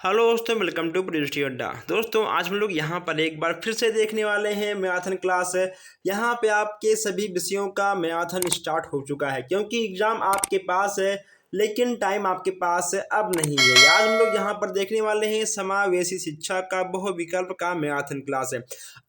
Hello दोस्तों, welcome to प्रिंसिटी अड्डा। दोस्तों आज हम लोग यहाँ पर एक बार फिर से देखने वाले हैं मैराथन क्लास है। यहाँ पे आपके सभी विषयों का मैराथन स्टार्ट हो चुका है, क्योंकि एग्ज़ाम आपके पास है लेकिन टाइम आपके पास अब नहीं है। आज हम लोग यहाँ पर देखने वाले हैं समावेशी शिक्षा का बहुविकल्प का मैराथन क्लास है।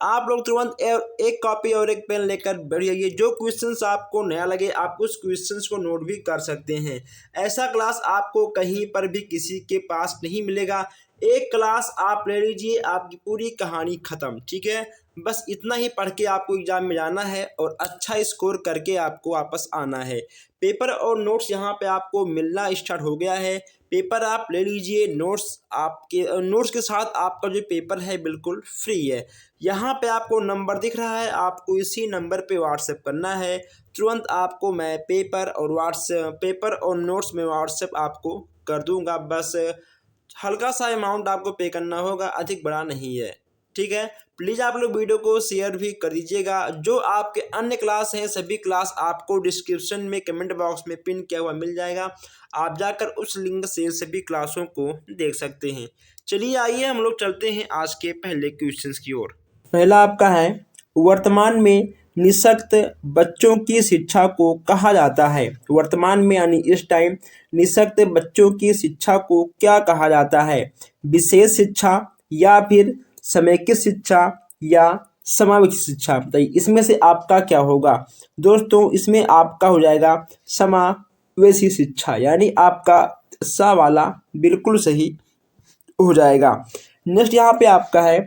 आप लोग तुरंत एक कॉपी और एक पेन लेकर बैठ जाइए। जो क्वेश्चंस आपको नया लगे आप उस क्वेश्चंस को नोट भी कर सकते हैं। ऐसा क्लास आपको कहीं पर भी किसी के पास नहीं मिलेगा। एक क्लास आप ले लीजिए, आपकी पूरी कहानी खत्म। ठीक है, बस इतना ही पढ़ के आपको एग्जाम में जाना है और अच्छा स्कोर करके आपको वापस आना है। पेपर और नोट्स यहाँ पे आपको मिलना स्टार्ट हो गया है। पेपर आप ले लीजिए, नोट्स आपके नोट्स के साथ आपका जो पेपर है बिल्कुल फ्री है। यहाँ पे आपको नंबर दिख रहा है, आपको इसी नंबर पे व्हाट्सएप करना है। तुरंत आपको मैं पेपर और नोट्स में व्हाट्सएप आपको कर दूंगा। बस हल्का सा अमाउंट आपको पे करना होगा, अधिक बड़ा नहीं है। ठीक है, प्लीज़ आप लोग वीडियो को शेयर भी कर दीजिएगा। जो आपके अन्य क्लास हैं सभी क्लास आपको डिस्क्रिप्शन में कमेंट बॉक्स में पिन किया हुआ मिल जाएगा। आप जाकर उस लिंक से सभी क्लासों को देख सकते हैं। चलिए आइए हम लोग चलते हैं आज के पहले क्वेश्चंस की ओर। पहला आपका है, वर्तमान में निःशक्त बच्चों की शिक्षा को कहा जाता है। वर्तमान में यानी इस टाइम निःशक्त बच्चों की शिक्षा को क्या कहा जाता है? विशेष शिक्षा या फिर समेकित शिक्षा या समावेशी शिक्षा? बताइए इसमें से आपका क्या होगा। दोस्तों इसमें आपका हो जाएगा समावेशी शिक्षा, यानी आपका सा वाला बिल्कुल सही हो जाएगा। नेक्स्ट यहाँ पे आपका है,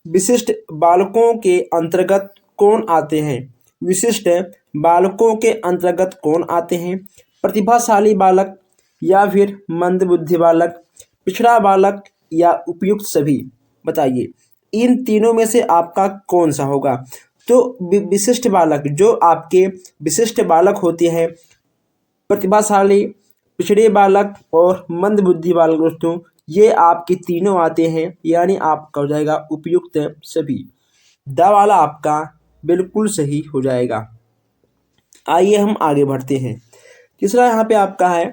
विशिष्ट बालकों के अंतर्गत कौन आते हैं? विशिष्ट बालकों के अंतर्गत कौन आते हैं? प्रतिभाशाली बालक या फिर मंदबुद्धि बालक, पिछड़ा बालक या उपयुक्त सभी? बताइए इन तीनों में से आपका कौन सा होगा। तो विशिष्ट बालक, जो आपके विशिष्ट बालक होते हैं, प्रतिभाशाली, पिछड़े बालक और मंदबुद्धि बालक, दोस्तों ये आपके तीनों आते हैं, यानी आपका हो जाएगा उपयुक्त सभी। द वाला आपका बिल्कुल सही हो जाएगा। आइए हम आगे बढ़ते हैं। तीसरा यहाँ पे आपका है,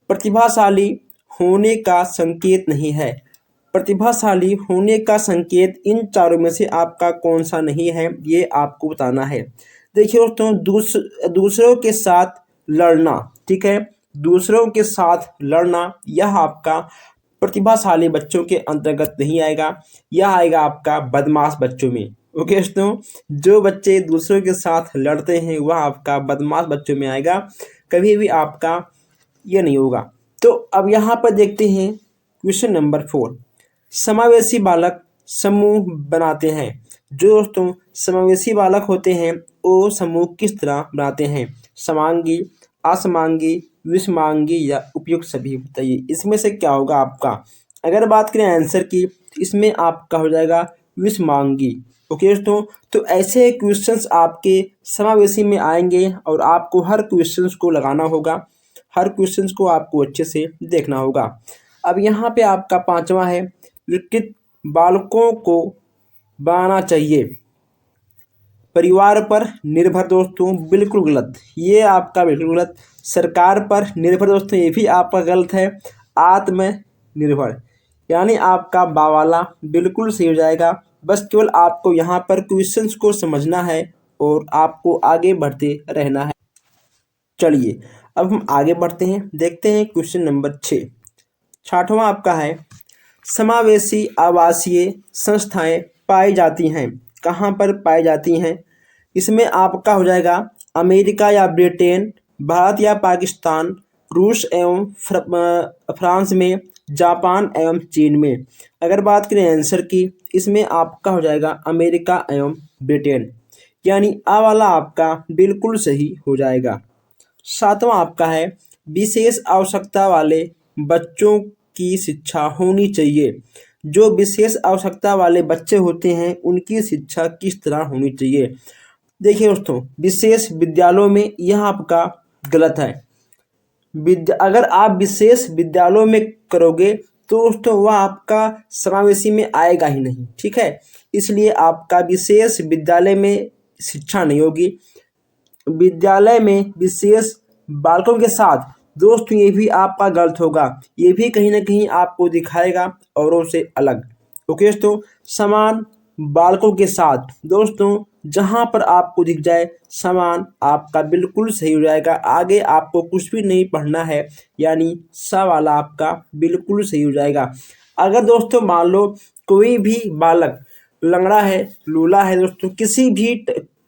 प्रतिभाशाली होने का संकेत नहीं है। प्रतिभाशाली होने का संकेत इन चारों में से आपका कौन सा नहीं है, ये आपको बताना है। देखिए दोस्तों, दूसरों के साथ लड़ना, ठीक है, दूसरों के साथ लड़ना यह आपका प्रतिभाशाली बच्चों के अंतर्गत नहीं आएगा। यह आएगा आपका बदमाश बच्चों में। ओके दोस्तों, जो बच्चे दूसरों के साथ लड़ते हैं वह आपका बदमाश बच्चों में आएगा, कभी भी आपका यह नहीं होगा। तो अब यहाँ पर देखते हैं क्वेश्चन नंबर 4। समावेशी बालक समूह बनाते हैं। जो दोस्तों समावेशी बालक होते हैं वो समूह किस तरह बनाते हैं? समांगी, असमांगी, विषमांगी या उपयुक्त सभी? बताइए इसमें से क्या होगा आपका। अगर बात करें आंसर की, इसमें आपका हो जाएगा विषमांगी। ओके दोस्तों, तो ऐसे क्वेश्चंस आपके समावेशी में आएंगे और आपको हर क्वेश्चंस को लगाना होगा, हर क्वेश्चंस को आपको अच्छे से देखना होगा। अब यहाँ पे आपका पांचवा है, विकसित बालकों को बनाना चाहिए परिवार पर निर्भर। दोस्तों बिल्कुल गलत, ये आपका बिल्कुल गलत। सरकार पर निर्भर, दोस्तों ये भी आपका गलत है। आत्मनिर्भर, यानी आपका बावाला बिल्कुल सही हो जाएगा। बस केवल आपको यहाँ पर क्वेश्चंस को समझना है और आपको आगे बढ़ते रहना है। चलिए अब हम आगे बढ़ते हैं, देखते हैं क्वेश्चन नंबर 6। छठवां आपका है, समावेशी आवासीय संस्थाएं पाई जाती हैं। कहाँ पर पाई जाती हैं? इसमें आपका हो जाएगा अमेरिका या ब्रिटेन, भारत या पाकिस्तान, रूस एवं फ्रांस में, जापान एवं चीन में। अगर बात करें आंसर की, इसमें आपका हो जाएगा अमेरिका एवं ब्रिटेन, यानी आ वाला आपका बिल्कुल सही हो जाएगा। सातवां आपका है, विशेष आवश्यकता वाले बच्चों की शिक्षा होनी चाहिए। जो विशेष आवश्यकता वाले बच्चे होते हैं उनकी शिक्षा किस तरह होनी चाहिए? देखिए दोस्तों, विशेष विद्यालयों में यह आपका गलत है। अगर आप विशेष विद्यालयों में करोगे तो दोस्तों वह आपका समावेशी में आएगा ही नहीं। ठीक है, इसलिए आपका विशेष विद्यालय में शिक्षा नहीं होगी। विद्यालय में विशेष बालकों के साथ दोस्तों ये भी आपका गलत होगा, ये भी कहीं ना कहीं आपको दिखाएगा औरों से अलग। ओके दोस्तों, समान बालकों के साथ, दोस्तों जहां पर आपको दिख जाए समान, आपका बिल्कुल सही हो जाएगा। आगे आपको कुछ भी नहीं पढ़ना है, यानी सा वाला आपका बिल्कुल सही हो जाएगा। अगर दोस्तों मान लो कोई भी बालक लंगड़ा है, लूला है, दोस्तों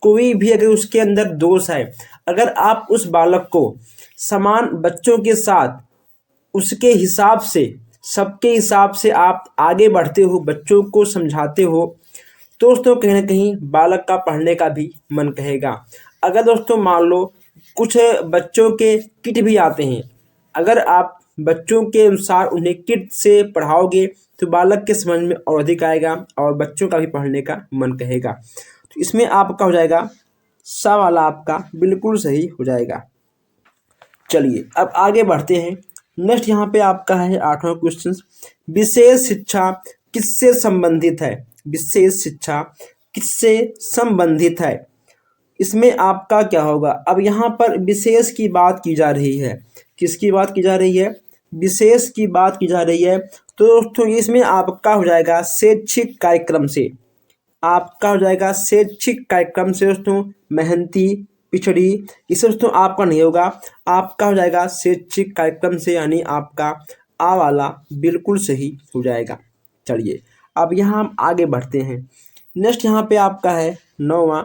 कोई भी अगर उसके अंदर दोष है, अगर आप उस बालक को समान बच्चों के साथ उसके हिसाब से, सबके हिसाब से आप आगे बढ़ते हो, बच्चों को समझाते हो, दोस्तों कहीं ना कहीं बालक का पढ़ने का भी मन कहेगा। अगर दोस्तों मान लो कुछ बच्चों के किट भी आते हैं, अगर आप बच्चों के अनुसार उन्हें किट से पढ़ाओगे तो बालक के समझ में और अधिक आएगा और बच्चों का भी पढ़ने का मन कहेगा। तो इसमें आपका हो जाएगा सा वाला आपका बिल्कुल सही हो जाएगा। चलिए अब आगे बढ़ते हैं। नेक्स्ट यहाँ पे आपका है 8वां क्वेश्चन, विशेष शिक्षा किससे संबंधित है? विशेष शिक्षा किससे संबंधित है? इसमें आपका क्या होगा? अब यहाँ पर विशेष की बात की जा रही है, किसकी बात की जा रही है? विशेष की बात की जा रही है। तो दोस्तों इसमें आपका हो जाएगा शैक्षिक कार्यक्रम से, आपका हो जाएगा शैक्षिक कार्यक्रम से दोस्तों, मेहनती, पिछड़ी, इसे दोस्तों आपका नहीं होगा, आपका हो जाएगा शैक्षिक कार्यक्रम से, यानी आपका आ वाला बिल्कुल सही हो जाएगा। चलिए अब यहाँ हम आगे बढ़ते हैं। नेक्स्ट यहाँ पे आपका है 9वां,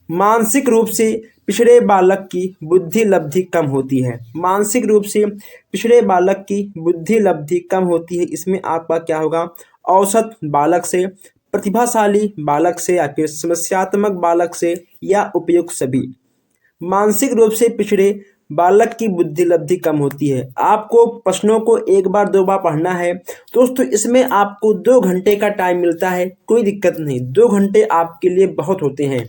मानसिक रूप से पिछड़े बालक की बुद्धि लब्धि कम होती है। मानसिक रूप से पिछड़े बालक की बुद्धि लब्धि कम होती है, इसमें आपका क्या होगा? औसत बालक से, प्रतिभाशाली बालक से, या फिर समस्यात्मक बालक से, या उपयुक्त सभी। मानसिक रूप से पिछड़े बालक की बुद्धि लब्धि कम होती है। आपको प्रश्नों को एक बार दो बार पढ़ना है दोस्तों, इसमें आपको 2 घंटे का टाइम मिलता है, कोई दिक्कत नहीं, 2 घंटे आपके लिए बहुत होते हैं।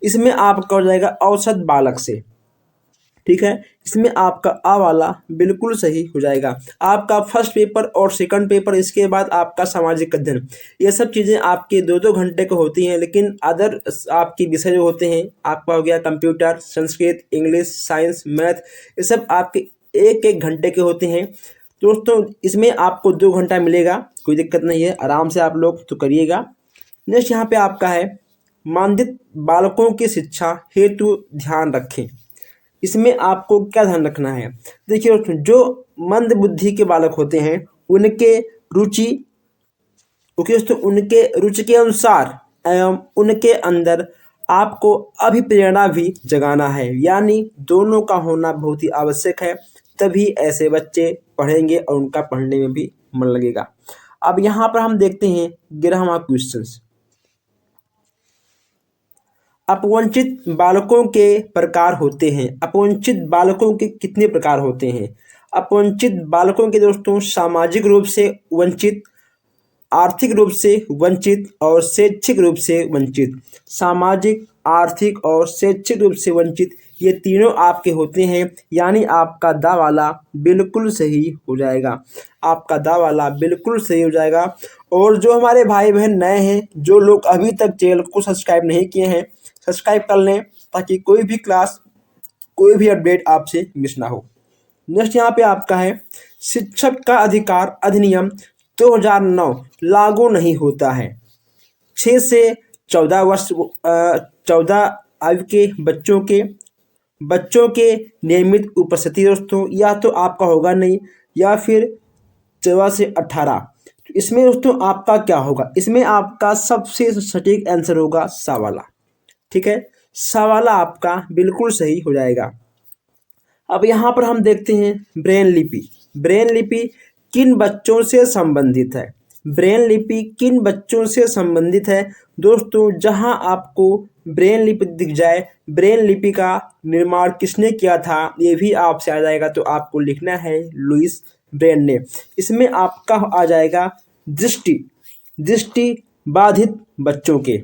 इसमें आपका हो जाएगा औसत बालक से, ठीक है। इसमें आपका आ वाला बिल्कुल सही हो जाएगा। आपका फर्स्ट पेपर और सेकंड पेपर, इसके बाद आपका सामाजिक अध्ययन, ये सब चीज़ें आपके 2-2 घंटे को होती हैं, लेकिन अदर आपके विषय जो होते हैं, आपका हो गया computer, Sanskrit, English, science, math, ये सब आपके 1-1 घंटे के होते हैं। दोस्तों इसमें आपको 2 घंटा मिलेगा, कोई दिक्कत नहीं है, आराम से आप लोग तो करिएगा। नेक्स्ट यहाँ पे आपका है मानदित बालकों की शिक्षा हेतु ध्यान रखें। इसमें आपको क्या ध्यान रखना है? देखिए दोस्तों, जो मंद बुद्धि के बालक होते हैं उनके रुचि, ओके दोस्तों, उनके रुचि के अनुसार एवं उनके अंदर आपको अभिप्रेरणा भी जगाना है, यानी दोनों का होना बहुत ही आवश्यक है, तभी ऐसे बच्चे पढ़ेंगे और उनका पढ़ने में भी मन लगेगा। अब यहाँ पर हम देखते हैं 11वां क्वेश्चन, अपवंचित बालकों के प्रकार होते हैं। अपवंचित बालकों के कितने प्रकार होते हैं? अपवंचित बालकों के दोस्तों, सामाजिक रूप से वंचित, आर्थिक रूप से वंचित और शैक्षिक रूप से वंचित। सामाजिक, आर्थिक और शैक्षिक रूप से वंचित, ये तीनों आपके होते हैं, यानी आपका दा वाला बिल्कुल सही हो जाएगा। आपका दा वाला बिल्कुल सही हो जाएगा। और जो हमारे भाई बहन नए हैं, जो लोग अभी तक चैनल को सब्सक्राइब नहीं किए हैं, सब्सक्राइब कर लें ताकि कोई भी क्लास, कोई भी अपडेट आपसे मिस ना हो। नेक्स्ट यहाँ पे आपका है शिक्षक का अधिकार अधिनियम 2009 लागू नहीं होता है। 6 से 14 वर्ष 14 आयु के बच्चों के नियमित उपस्थिति दोस्तों, या तो आपका होगा नहीं, या फिर 14 से 18। तो इसमें दोस्तों आपका क्या होगा? इसमें आपका सबसे सटीक आंसर होगा सा वाला, ठीक है, सा वाला आपका बिल्कुल सही हो जाएगा। अब यहाँ पर हम देखते हैं ब्रेन लिपि। ब्रेन लिपि किन बच्चों से संबंधित है? ब्रेन लिपि किन बच्चों से संबंधित है? दोस्तों जहाँ आपको ब्रेन लिपि दिख जाए, ब्रेन लिपि का निर्माण किसने किया था, ये भी आपसे आ जाएगा, तो आपको लिखना है लुइस ब्रेन ने। इसमें आपका आ जाएगा दृष्टि बाधित बच्चों के।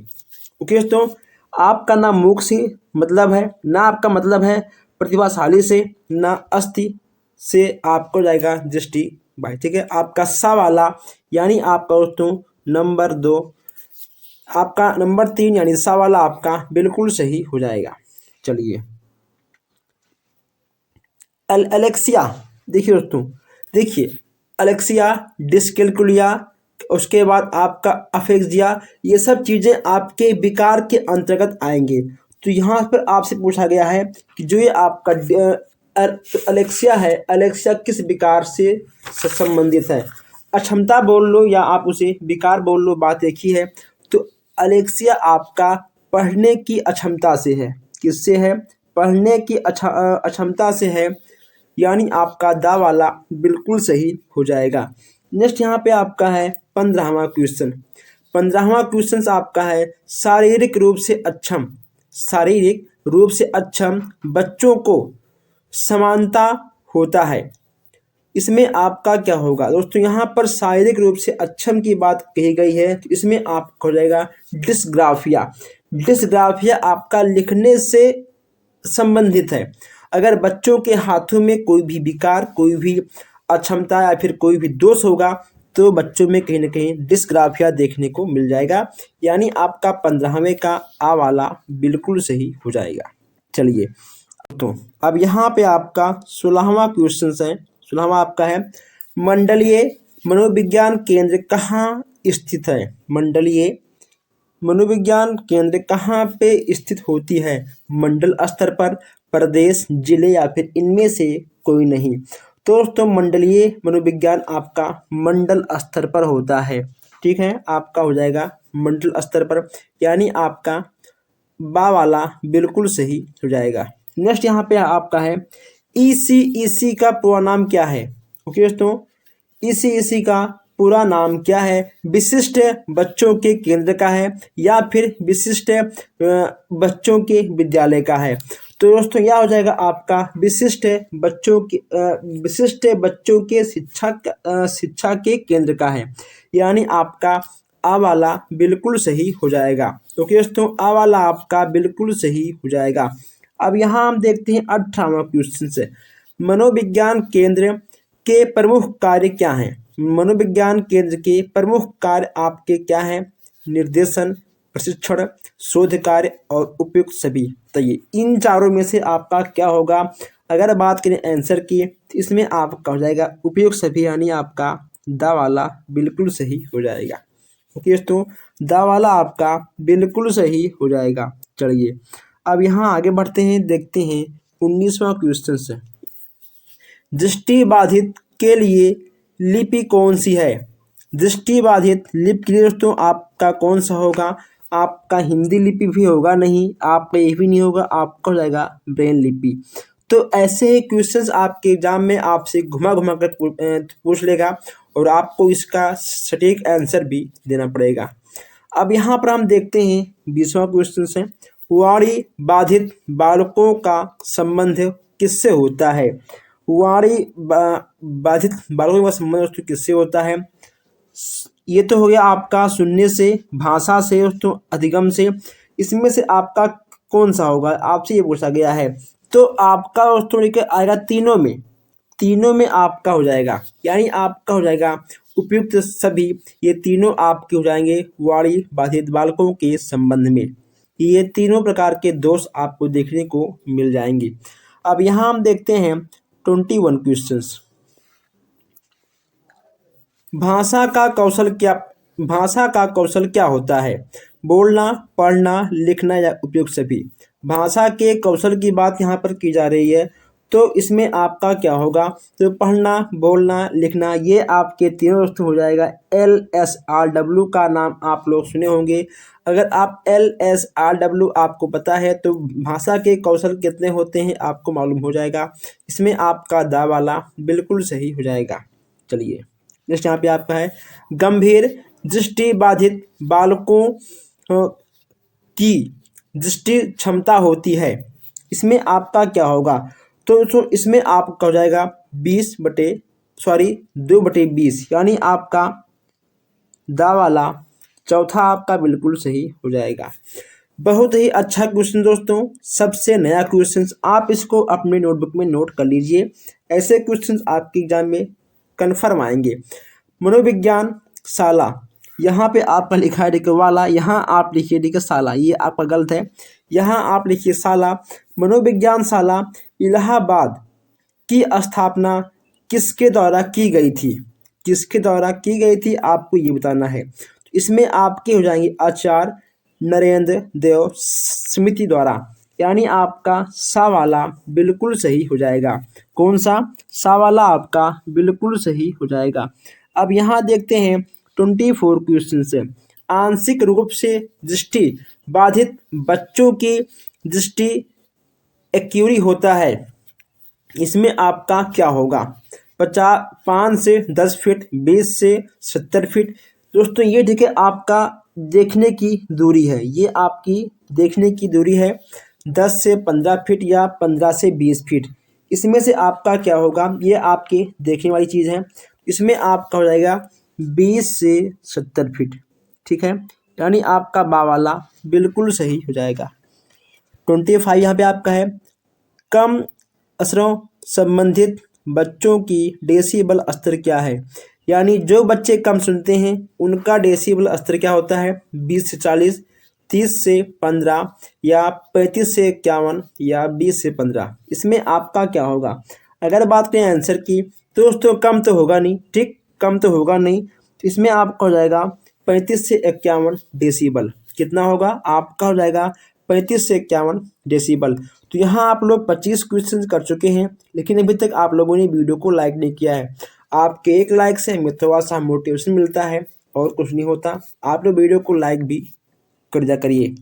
ओके दोस्तों, आपका ना मुख से मतलब है, ना आपका मतलब है प्रतिभाशाली से, ना अस्थि से, आपको जाएगा दृष्टि बाधित, ठीक है। आपका सा वाला यानी आपका दोस्तों नंबर 2, आपका नंबर 3 यानी सा वाला आपका बिल्कुल सही हो जाएगा। चलिए एलेक्सिया, देखिए दोस्तों, देखिए एलेक्सिया, डिस्कैल्कुलिया, उसके बाद आपका अफेक्सिया, ये सब चीज़ें आपके विकार के अंतर्गत आएंगे। तो यहाँ पर आपसे पूछा गया है कि जो ये आपका एलेक्सिया है, एलेक्सिया किस विकार से संबंधित है। अक्षमता बोल लो या आप उसे विकार बोल लो, बात एक ही है। तो एलेक्सिया आपका पढ़ने की अक्षमता से है। किससे है? पढ़ने की अक्षमता से है, यानी आपका दा वाला बिल्कुल सही हो जाएगा। नेक्स्ट यहाँ पे आपका है 15वां क्वेश्चन। 15वां क्वेश्चन आपका है शारीरिक रूप से अक्षम, शारीरिक रूप से अक्षम बच्चों को समानता होता है। इसमें आपका क्या होगा दोस्तों? यहाँ पर शारीरिक रूप से अक्षम की बात कही गई है, तो इसमें आपका हो जाएगा डिस्ग्राफिया। डिस्ग्राफिया आपका लिखने से संबंधित है। अगर बच्चों के हाथों में कोई भी विकार, कोई भी अक्षमता या फिर कोई भी दोष होगा तो बच्चों में कहीं ना कहीं डिस्ग्राफिया देखने को मिल जाएगा, यानी आपका 15वें का आ वाला बिल्कुल सही हो जाएगा। चलिए तो अब यहाँ पे आपका 16वां क्वेश्चन है। 16वां आपका है मंडलीय मनोविज्ञान केंद्र कहाँ स्थित है? मंडलीय मनोविज्ञान केंद्र कहाँ पे स्थित होती है? मंडल स्तर पर, प्रदेश, जिले या फिर इनमें से कोई नहीं। तो दोस्तों मंडलीय मनोविज्ञान आपका मंडल स्तर पर होता है। ठीक है, आपका हो जाएगा मंडल स्तर पर, यानी आपका बा वाला बिल्कुल सही हो जाएगा। नेक्स्ट यहाँ पे आपका है ईसी का पूरा नाम क्या है? ओके दोस्तों, ईसी का पूरा नाम क्या है? विशिष्ट बच्चों के केंद्र का है या फिर विशिष्ट बच्चों के विद्यालय का है? तो दोस्तों यह हो जाएगा आपका विशिष्ट बच्चों के शिक्षा के केंद्र का है, यानी आपका आ वाला बिल्कुल सही हो जाएगा। ओके दोस्तों, आ वाला आपका बिल्कुल सही हो जाएगा। अब यहाँ हम देखते हैं 18वां क्वेश्चन से, मनोविज्ञान केंद्र के प्रमुख कार्य क्या हैं? मनोविज्ञान केंद्र के प्रमुख कार्य आपके क्या हैं? निर्देशन, प्रशिक्षण, शोध कार्य और उपयुक्त सभी। तो ये इन चारों में से आपका क्या होगा? अगर बात करें आंसर की तो इसमें आपका हो जाएगा उपयुक्त सभी, यानी आपका दा वाला बिल्कुल सही हो जाएगा। ओके दोस्तों, दा वाला आपका बिल्कुल सही हो जाएगा। चलिए अब यहाँ आगे बढ़ते हैं, देखते हैं 19वां क्वेश्चन से, दृष्टिबाधित के लिए लिपि कौन सी है? दृष्टिबाधित लिपि के लिए दोस्तों आपका कौन सा होगा? आपका हिंदी लिपि भी होगा नहीं, आपका ये भी नहीं होगा, आपका हो जाएगा ब्रेन लिपि। तो ऐसे ही क्वेश्चंस आपके एग्जाम में आपसे घुमा घुमा कर पूछ लेगा और आपको इसका सटीक आंसर भी देना पड़ेगा। अब यहाँ पर हम देखते हैं 20वां क्वेश्चन से, वाणी बाधित बालकों का संबंध किससे होता है? वाणी बाधित बालकों का संबंध दोस्तों किससे होता है? ये तो हो गया आपका सुनने से, भाषा से दोस्तों, अधिगम से। इसमें से आपका कौन सा होगा? आपसे ये पूछा गया है। तो आपका दोस्तों लेकर आएगा तीनों में आपका हो जाएगा, यानी आपका हो जाएगा उपयुक्त सभी। ये तीनों आपके हो जाएंगे वाणी बाधित बालकों के संबंध में। ये तीनों प्रकार के दोष आपको देखने को मिल जाएंगे। अब यहाँ हम देखते हैं 21 क्वेश्चंस। भाषा का कौशल क्या होता है? बोलना, पढ़ना, लिखना या उपयुक्त सभी। भाषा के कौशल की बात यहाँ पर की जा रही है, तो इसमें आपका क्या होगा? तो पढ़ना, बोलना, लिखना, ये आपके तीनों दोस्तों हो जाएगा। LSRW का नाम आप लोग सुने होंगे। अगर आप LSRW आपको पता है तो भाषा के कौशल कितने होते हैं आपको मालूम हो जाएगा। इसमें आपका दा वाला बिल्कुल सही हो जाएगा। चलिए नेक्स्ट यहाँ पे आपका है गंभीर दृष्टि बाधित बालकों की दृष्टि क्षमता होती है। इसमें आपका क्या होगा? तो इसमें आपका हो जाएगा 2/20, यानी आपका दा वाला चौथा आपका बिल्कुल सही हो जाएगा। बहुत ही अच्छा क्वेश्चन दोस्तों, सबसे नया क्वेश्चन, आप इसको अपने नोटबुक में नोट कर लीजिए। ऐसे क्वेश्चन आपके एग्जाम में कन्फर्म आएंगे। मनोविज्ञान शाला, यहाँ पे आपका लिखा है वाला, यहाँ आप लिखिए शाला, ये आपका गलत है। यहाँ आप लिखिए शाला। मनोविज्ञान शाला इलाहाबाद की स्थापना किसके द्वारा की गई थी? किसके द्वारा की गई थी आपको ये बताना है। इसमें आपके हो जाएंगे आचार्य नरेंद्र देव स्मृति द्वारा, यानी आपका सा वाला बिल्कुल सही हो जाएगा। कौन सा? सा वाला आपका बिल्कुल सही हो जाएगा। अब यहाँ देखते हैं 24 क्वेश्चन से। आंशिक रूप से दृष्टि बाधित बच्चों की दृष्टि एक्यूरी होता है, इसमें आपका क्या होगा? 5 से 10 फीट, 20 से 70 फीट। दोस्तों ये देखिए आपका देखने की दूरी है, ये आपकी देखने की दूरी है 10 से 15 फीट या 15 से 20 फीट। इसमें से आपका क्या होगा? ये आपके देखने वाली चीज़ है, इसमें आपका हो जाएगा 20 से 70 फीट। ठीक है, यानी आपका बा वाला बिल्कुल सही हो जाएगा। 25 यहाँ पे आपका है कम असरों संबंधित बच्चों की डेसिबल स्तर क्या है? यानी जो बच्चे कम सुनते हैं उनका डेसिबल स्तर क्या होता है? 20 से 40, 30 से 15 या 35 से 51 या 20 से 15। इसमें आपका क्या होगा? अगर बात करें आंसर की तो दोस्तों कम तो होगा नहीं, ठीक, कम तो होगा नहीं, तो इसमें आपका हो जाएगा 35 से 51 डेसिबल। कितना होगा? आपका हो जाएगा 35 से 51 डेसिबल। तो यहाँ आप लोग 25 क्वेश्चन कर चुके हैं, लेकिन अभी तक आप लोगों ने वीडियो को लाइक नहीं किया है। आपके एक लाइक से हमें थोड़ा सा मोटिवेशन मिलता है और कुछ नहीं होता। आप लोग वीडियो को लाइक भी कर दिया करिए।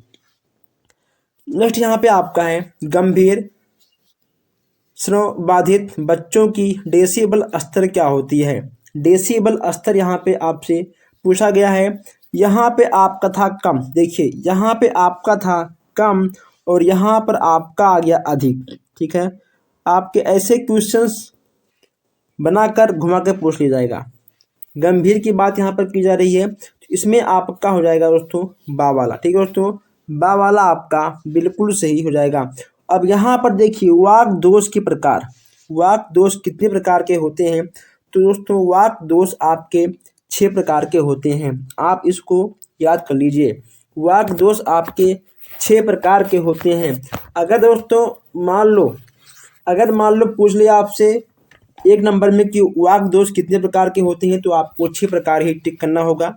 नेक्स्ट यहाँ पे आपका है गंभीर श्रवण बाधित बच्चों की डेसिबल स्तर क्या होती है? डेसिबल स्तर यहाँ पे आपसे पूछा गया है। यहाँ पे आपका था कम, देखिए यहाँ पे आपका था कम और यहाँ पर आपका आ गया अधिक। ठीक है, आपके ऐसे क्वेश्चंस बनाकर घुमा के पूछ लिया जाएगा। गंभीर की बात यहाँ पर की जा रही है, तो इसमें आपका हो जाएगा दोस्तों बा वाला। ठीक है दोस्तों, बा वाला आपका बिल्कुल सही हो जाएगा। अब यहाँ पर देखिए वाक दोष के प्रकार, वाक दोष कितने प्रकार के होते हैं? तो दोस्तों वाक दोष आपके 6 प्रकार के होते हैं, आप इसको याद कर लीजिए। वाक दोष आपके 6 प्रकार के होते हैं। अगर दोस्तों मान लो पूछ लिया आपसे 1 नंबर में कि वाक दोष कितने प्रकार के होते हैं, तो आपको 6 प्रकार ही टिक करना होगा।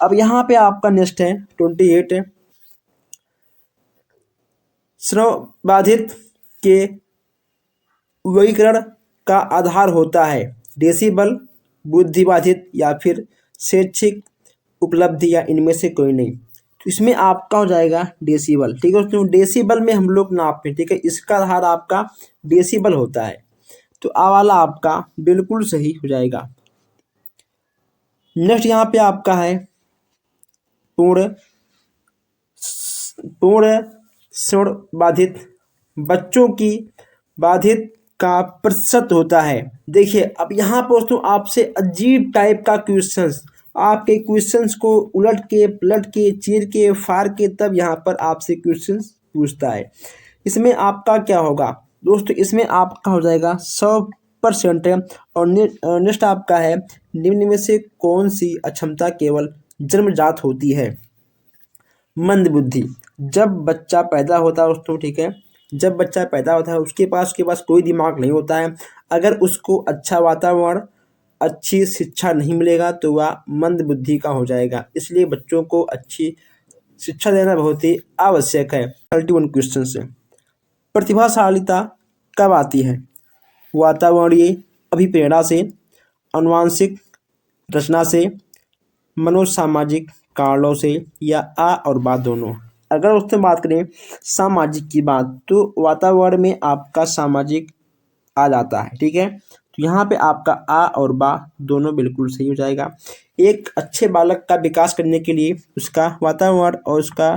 अब यहाँ पे आपका नेक्स्ट है 28 है श्रवण बाधित के वर्गीकरण का आधार होता है डेसिबल, बुद्धि बाधित या फिर शैक्षिक उपलब्धि या इनमें से कोई नहीं। तो इसमें आपका हो जाएगा डेसिबल। ठीक है दोस्तों, डेसिबल में हम लोग नापते हैं, ठीक है, इसका आधार आपका डेसिबल होता है। तो आ वाला आपका बिल्कुल सही हो जाएगा। नेक्स्ट यहाँ पे आपका है पूर्ण श्रवण बाधित बच्चों की बाधित का प्रतिशत होता है। देखिए अब यहाँ पर दोस्तों आपसे अजीब टाइप का क्वेश्चंस, आपके क्वेश्चंस को उलट के पलट के चीर के फाड़ के तब यहाँ पर आपसे क्वेश्चंस पूछता है। इसमें आपका क्या होगा दोस्तों? इसमें आपका हो जाएगा 100% है। और नेक्स्ट आपका है निम्न में से कौन सी अक्षमता केवल जन्मजात होती है? मंद बुद्धि। जब बच्चा पैदा होता है दोस्तों, ठीक है, जब बच्चा पैदा होता है उसके पास कोई दिमाग नहीं होता है। अगर उसको अच्छा वातावरण अच्छी शिक्षा नहीं मिलेगा तो वह मंद बुद्धि का हो जाएगा। इसलिए बच्चों को अच्छी शिक्षा देना बहुत ही आवश्यक है। 31 क्वेश्चन से प्रतिभाशालिता कब आती है? वातावरणीय अभिप्रेरणा से, आनुवंशिक रचना से, मनोसामाजिक कारणों से या आ और बा दोनों। अगर उससे बात करें सामाजिक की बात, तो वातावरण में आपका सामाजिक आ जाता है। ठीक है, तो यहाँ पे आपका आ और बा दोनों बिल्कुल सही हो जाएगा। एक अच्छे बालक का विकास करने के लिए उसका वातावरण और उसका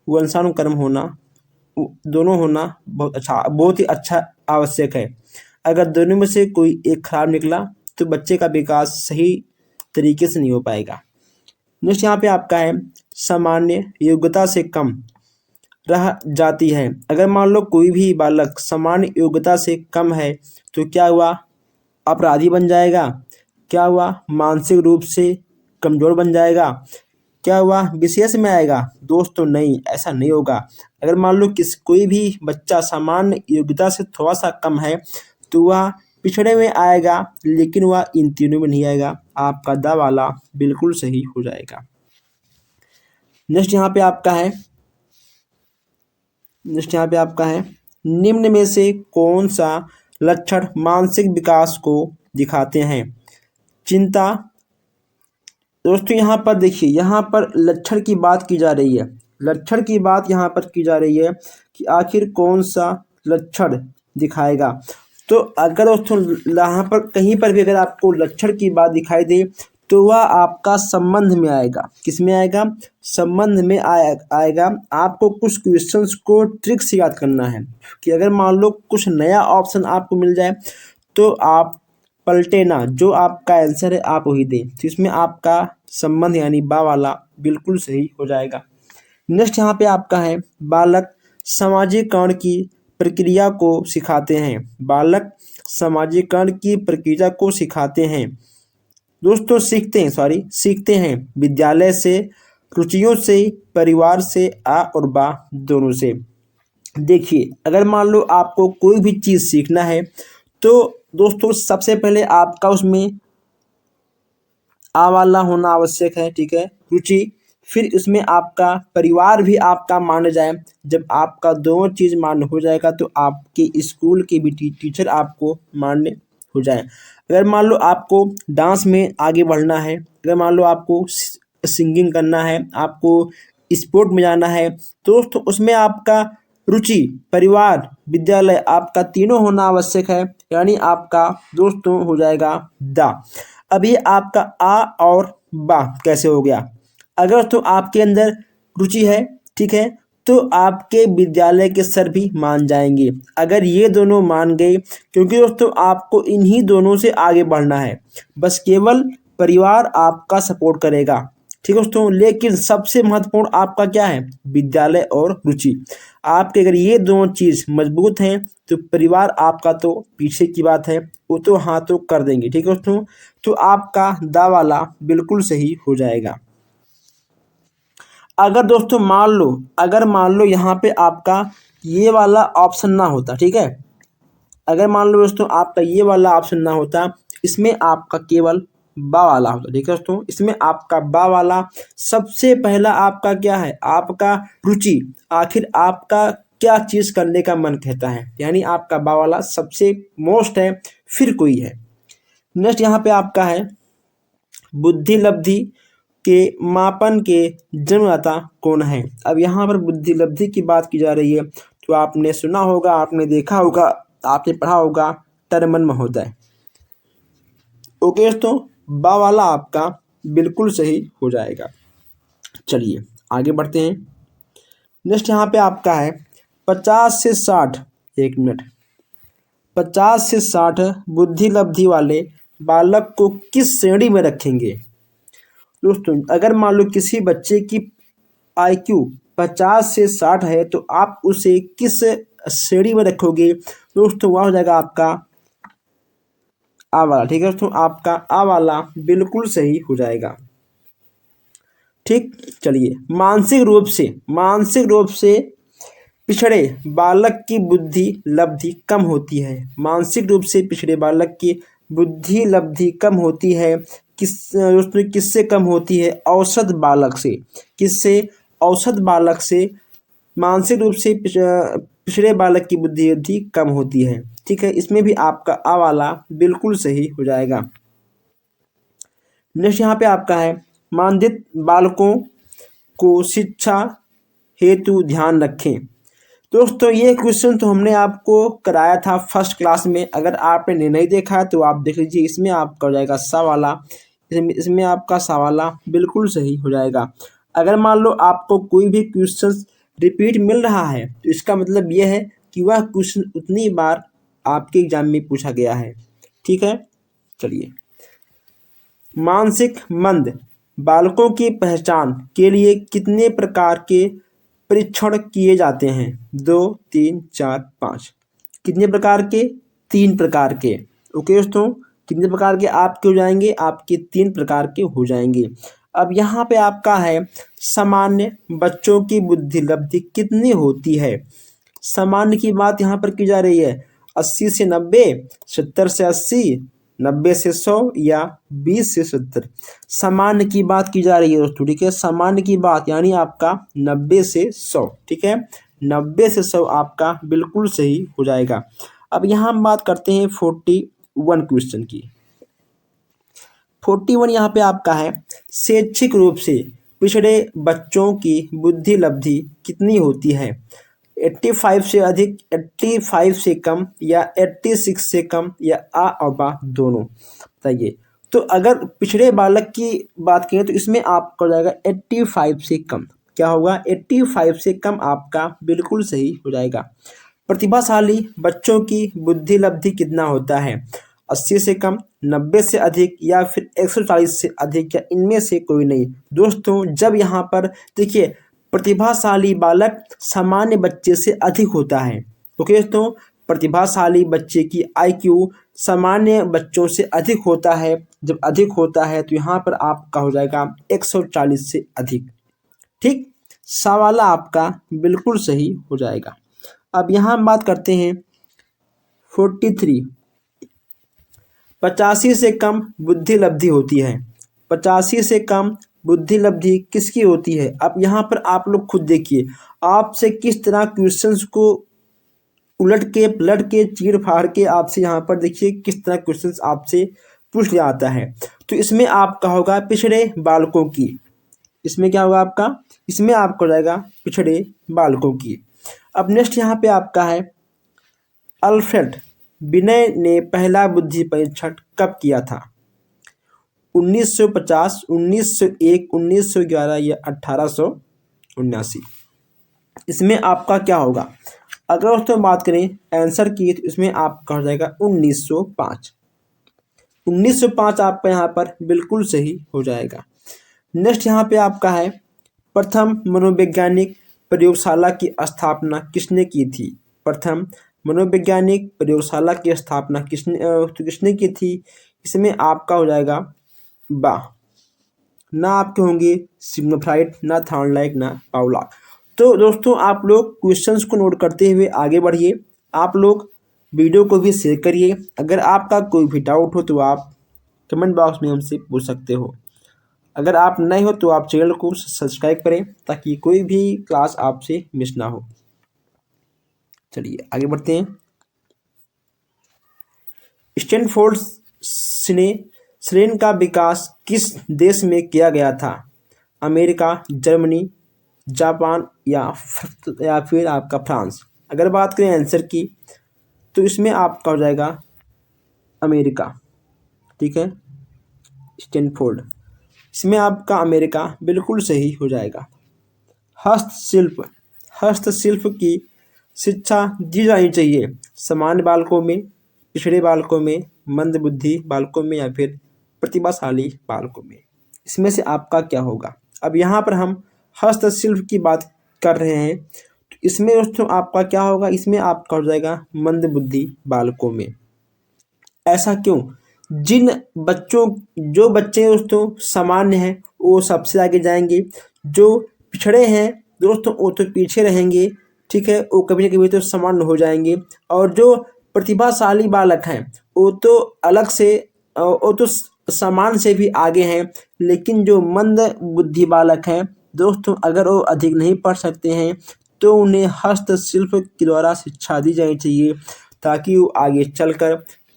वंशानुक्रम होना, दोनों होना बहुत ही अच्छा आवश्यक है। अगर दोनों में से कोई एक खराब निकला तो बच्चे का विकास सही तरीके से नहीं हो पाएगा। नेक्स्ट यहाँ पे आपका है सामान्य योग्यता से कम रह जाती है। अगर मान लो कोई भी बालक सामान्य योग्यता से कम है तो क्या हुआ? अपराधी बन जाएगा? क्या हुआ? मानसिक रूप से कमजोर बन जाएगा? क्या हुआ? विशेष में आएगा? दोस्तों नहीं, ऐसा नहीं होगा। अगर मान लो कोई भी बच्चा सामान्य योग्यता से थोड़ा सा कम है तो वह पिछड़े में आएगा, लेकिन वह इन तीनों में नहीं आएगा। आपका द वाला बिल्कुल सही हो जाएगा। नेक्स्ट यहाँ पे आपका है निम्न में से कौन सा लक्षण मानसिक विकास को दिखाते हैं? चिंता। दोस्तों यहाँ पर देखिए, यहाँ पर लक्षण की बात की जा रही है। लक्षण की बात यहाँ पर की जा रही है कि आखिर कौन सा लक्षण दिखाएगा। तो अगर दोस्तों यहाँ पर कहीं पर भी अगर आपको लक्षण की बात दिखाई दे तो वह आपका संबंध में आएगा। किस में आएगा? संबंध में आएगा। आपको कुछ क्वेश्चंस को ट्रिक से याद करना है कि अगर मान लो कुछ नया ऑप्शन आपको मिल जाए तो आप पलटे ना, जो आपका आंसर है आप वही दें। तो इसमें आपका संबंध यानी बा वाला बिल्कुल सही हो जाएगा। नेक्स्ट यहाँ पे आपका है बालक सामाजिकरण की प्रक्रिया को सिखाते हैं। बालक सामाजिकरण की प्रक्रिया को सिखाते हैं दोस्तों, सीखते हैं विद्यालय से, रुचियों से, परिवार से, आ और बा दोनों से। देखिए अगर मान लो आपको कोई भी चीज़ सीखना है तो दोस्तों सबसे पहले आपका उसमें आ वाला होना आवश्यक है, ठीक है, रुचि। फिर इसमें आपका परिवार भी आपका माने जाए। जब आपका दोनों चीज़ मान्य हो जाएगा तो आपके स्कूल के भी टीचर आपको मान्य हो जाए। अगर मान लो आपको डांस में आगे बढ़ना है, अगर मान लो आपको सिंगिंग करना है, आपको स्पोर्ट में जाना है, तो दोस्तों उसमें आपका रुचि, परिवार, विद्यालय आपका तीनों होना आवश्यक है। यानी आपका दोस्तों हो जाएगा दा। अब ये आपका आ और बा कैसे हो गया? अगर तो आपके अंदर रुचि है, ठीक है, तो आपके विद्यालय के सर भी मान जाएंगे अगर ये दोनों मान गए, क्योंकि दोस्तों आपको इन्हीं दोनों से आगे बढ़ना है। बस केवल परिवार आपका सपोर्ट करेगा, ठीक है दोस्तों। लेकिन सबसे महत्वपूर्ण आपका क्या है? विद्यालय और रुचि। आपके अगर ये दोनों चीज़ मजबूत हैं तो परिवार आपका तो पीछे की बात है, वो तो हाँ तो कर देंगे, ठीक है दोस्तों। तो आपका दा वाला बिल्कुल सही हो जाएगा। अगर दोस्तों मान लो यहाँ पे आपका ये वाला ऑप्शन ना होता, ठीक है, अगर मान लो दोस्तों आपका ये वाला ऑप्शन ना होता, इसमें आपका केवल बा वाला होता, ठीक है दोस्तों। इसमें आपका बा वाला सबसे पहला आपका क्या है? आपका रुचि। आखिर आपका क्या चीज़ करने का मन कहता है, यानी आपका बा वाला सबसे मोस्ट है, फिर कोई है। नेक्स्ट यहाँ पे आपका है बुद्धि लब्धि के मापन के जन्मदाता कौन है? अब यहाँ पर बुद्धि लब्धि की बात की जा रही है, तो आपने सुना होगा, आपने देखा होगा, आपने पढ़ा होगा टर्मन महोदय। ओके दोस्तों, बा वाला आपका बिल्कुल सही हो जाएगा। चलिए आगे बढ़ते हैं। नेक्स्ट यहाँ पे आपका है 50 से 60, 1 मिनट, 50 से 60 बुद्धि लब्धि वाले बालक को किस श्रेणी में रखेंगे? दोस्तों अगर मान लो किसी बच्चे की IQ 50 से 60 है तो आप उसे किस श्रेणी में रखोगे? दोस्तों वह हो जाएगा आपका आ वाला, ठीक है दोस्तों, आपका आ वाला बिल्कुल सही हो जाएगा। ठीक, चलिए मानसिक रूप से पिछड़े बालक की बुद्धि लब्धि कम होती है। मानसिक रूप से पिछड़े बालक की बुद्धि लब्धि कम होती है किससे कम होती है? औसत बालक से। किससे? औसत बालक से मानसिक रूप से पिछड़े बालक की बुद्धि लब्धि कम होती है, ठीक है। इसमें भी आपका आ वाला बिल्कुल सही हो जाएगा। नेक्स्ट यहाँ पे आपका है मानदित बालकों को शिक्षा हेतु ध्यान रखें। दोस्तों ये क्वेश्चन तो हमने आपको कराया था फर्स्ट क्लास में, अगर आपने नहीं देखा है तो आप देख लीजिए। इसमें आपका हो जाएगा सा वाला, इसमें आपका सा वाला बिल्कुल सही हो जाएगा। अगर मान लो आपको कोई भी क्वेश्चन रिपीट मिल रहा है तो इसका मतलब यह है कि वह क्वेश्चन उतनी बार आपके एग्जाम में पूछा गया है, ठीक है। चलिए, मानसिक मंद बालकों की पहचान के लिए कितने प्रकार के परीक्षण किए जाते हैं? 2, 3, 4, 5। कितने प्रकार के? 3 प्रकार के। ओके दोस्तों, कितने प्रकार के आपके हो जाएंगे? आपके 3 प्रकार के हो जाएंगे। अब यहाँ पे आपका है सामान्य बच्चों की बुद्धि लब्धि कितनी होती है? सामान्य की बात यहाँ पर की जा रही है। 80 से 90, 70 से 80, 90 से 100 या 20 से 70। सामान्य की बात की जा रही है दोस्तों, ठीक है, सामान्य की बात, यानी आपका 90 से 100, ठीक है, 90 से 100 आपका बिल्कुल सही हो जाएगा। अब यहाँ हम बात करते हैं 41 क्वेश्चन की। 41 यहाँ पे आपका है, शैक्षिक रूप से पिछड़े बच्चों की बुद्धि लब्धि कितनी होती है? 85 से अधिक, 85 से कम या 86 से कम या आ और बा दोनों, बताइए। तो अगर पिछड़े बालक की बात करें तो इसमें आपका हो जाएगा 85 से कम। क्या होगा? 85 से कम आपका बिल्कुल सही हो जाएगा। प्रतिभाशाली बच्चों की बुद्धि लब्धि कितना होता है? 80 से कम, 90 से अधिक या फिर 140 से अधिक या इनमें से कोई नहीं। दोस्तों जब यहाँ पर देखिए प्रतिभाशाली बालक सामान्य बच्चे से अधिक होता है, ओके दोस्तों, प्रतिभाशाली बच्चे की आईक्यू सामान्य बच्चों से अधिक होता है। जब अधिक होता है तो यहाँ पर आपका हो जाएगा 140 से अधिक, ठीक, सवाल आपका बिल्कुल सही हो जाएगा। अब यहाँ हम बात करते हैं 43, 85 से कम बुद्धि लब्धि होती है। 85 से कम बुद्धि लब्धि किसकी होती है? अब यहाँ पर आप लोग खुद देखिए, आपसे किस तरह क्वेश्चंस को उलट के पलट के चीर फाड़ के आपसे यहाँ पर देखिए किस तरह क्वेश्चंस आपसे पूछ लिया आता है। तो इसमें आपका होगा पिछड़े बालकों की, इसमें क्या होगा आपका? इसमें आपका हो जाएगा पिछड़े बालकों की। अब नेक्स्ट यहाँ पे आपका है, अल्फ्रेड विनय ने पहला बुद्धि परीक्षण कब किया था? 1950, 1901, 1911 या 1879। इसमें आपका क्या होगा? अगर दोस्तों बात करें आंसर की तो इसमें आपका हो जाएगा 1905। 1905 आपका यहाँ पर बिल्कुल सही हो जाएगा। नेक्स्ट यहाँ पे आपका है, प्रथम मनोवैज्ञानिक प्रयोगशाला की स्थापना किसने की थी? प्रथम मनोवैज्ञानिक प्रयोगशाला की स्थापना किसने की थी? इसमें आपका हो जाएगा बा, ना आपके होंगे सिग्मंड फ्राइड, ना थॉर्नडाइक, ना पाउलॉक। तो दोस्तों आप लोग क्वेश्चंस को नोट करते हुए आगे बढ़िए। आप लोग वीडियो को भी शेयर करिए। अगर आपका कोई भी डाउट हो तो आप कमेंट बॉक्स में हमसे पूछ सकते हो। अगर आप नए हो तो आप चैनल को सब्सक्राइब करें ताकि कोई भी क्लास आपसे मिस ना हो। चलिए आगे बढ़ते हैं। स्टैनफोर्ड श्रेणी का विकास किस देश में किया गया था? अमेरिका, जर्मनी, जापान या फिर आपका फ्रांस। अगर बात करें आंसर की तो इसमें आपका हो जाएगा अमेरिका, ठीक है, स्टैनफोर्ड, इसमें आपका अमेरिका बिल्कुल सही हो जाएगा। हस्तशिल्प की शिक्षा दी जानी चाहिए सामान्य बालकों में, पिछड़े बालकों में, मंदबुद्धि बालकों में या फिर प्रतिभाशाली बालकों में। इसमें से आपका क्या होगा? अब यहाँ पर हम हस्तशिल्प की बात कर रहे हैं तो इसमें दोस्तों आपका क्या होगा? इसमें आपका हो जाएगा मंदबुद्धि बालकों में। ऐसा क्यों? जो बच्चे दोस्तों सामान्य हैं वो सबसे आगे जाएंगे, जो पिछड़े हैं दोस्तों वो तो पीछे रहेंगे, ठीक है, वो कभी ना कभी तो सामान्य हो जाएंगे, और जो प्रतिभाशाली बालक हैं वो तो अलग से वो तो सामान्य से भी आगे हैं। लेकिन जो मंद बुद्धि बालक हैं दोस्तों, अगर वो अधिक नहीं पढ़ सकते हैं तो उन्हें हस्तशिल्प के द्वारा शिक्षा दी जानी चाहिए ताकि वो आगे चलकर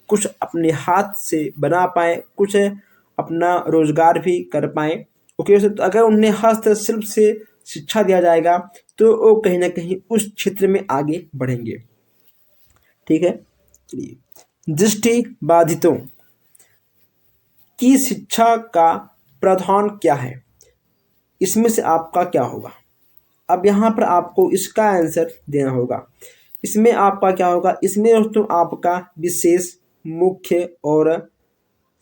कुछ अपने हाथ से बना पाएँ, कुछ अपना रोजगार भी कर पाएँ, ओके। तो अगर उन्हें हस्तशिल्प से शिक्षा दिया जाएगा तो वो कहीं ना कहीं उस क्षेत्र में आगे बढ़ेंगे, ठीक है। चलिए, दृष्टि बाधितों की शिक्षा का प्रावधान क्या है? इसमें से आपका क्या होगा? अब यहाँ पर आपको इसका आंसर देना होगा। इसमें आपका क्या होगा? इसमें दोस्तों आपका विशेष, मुख्य और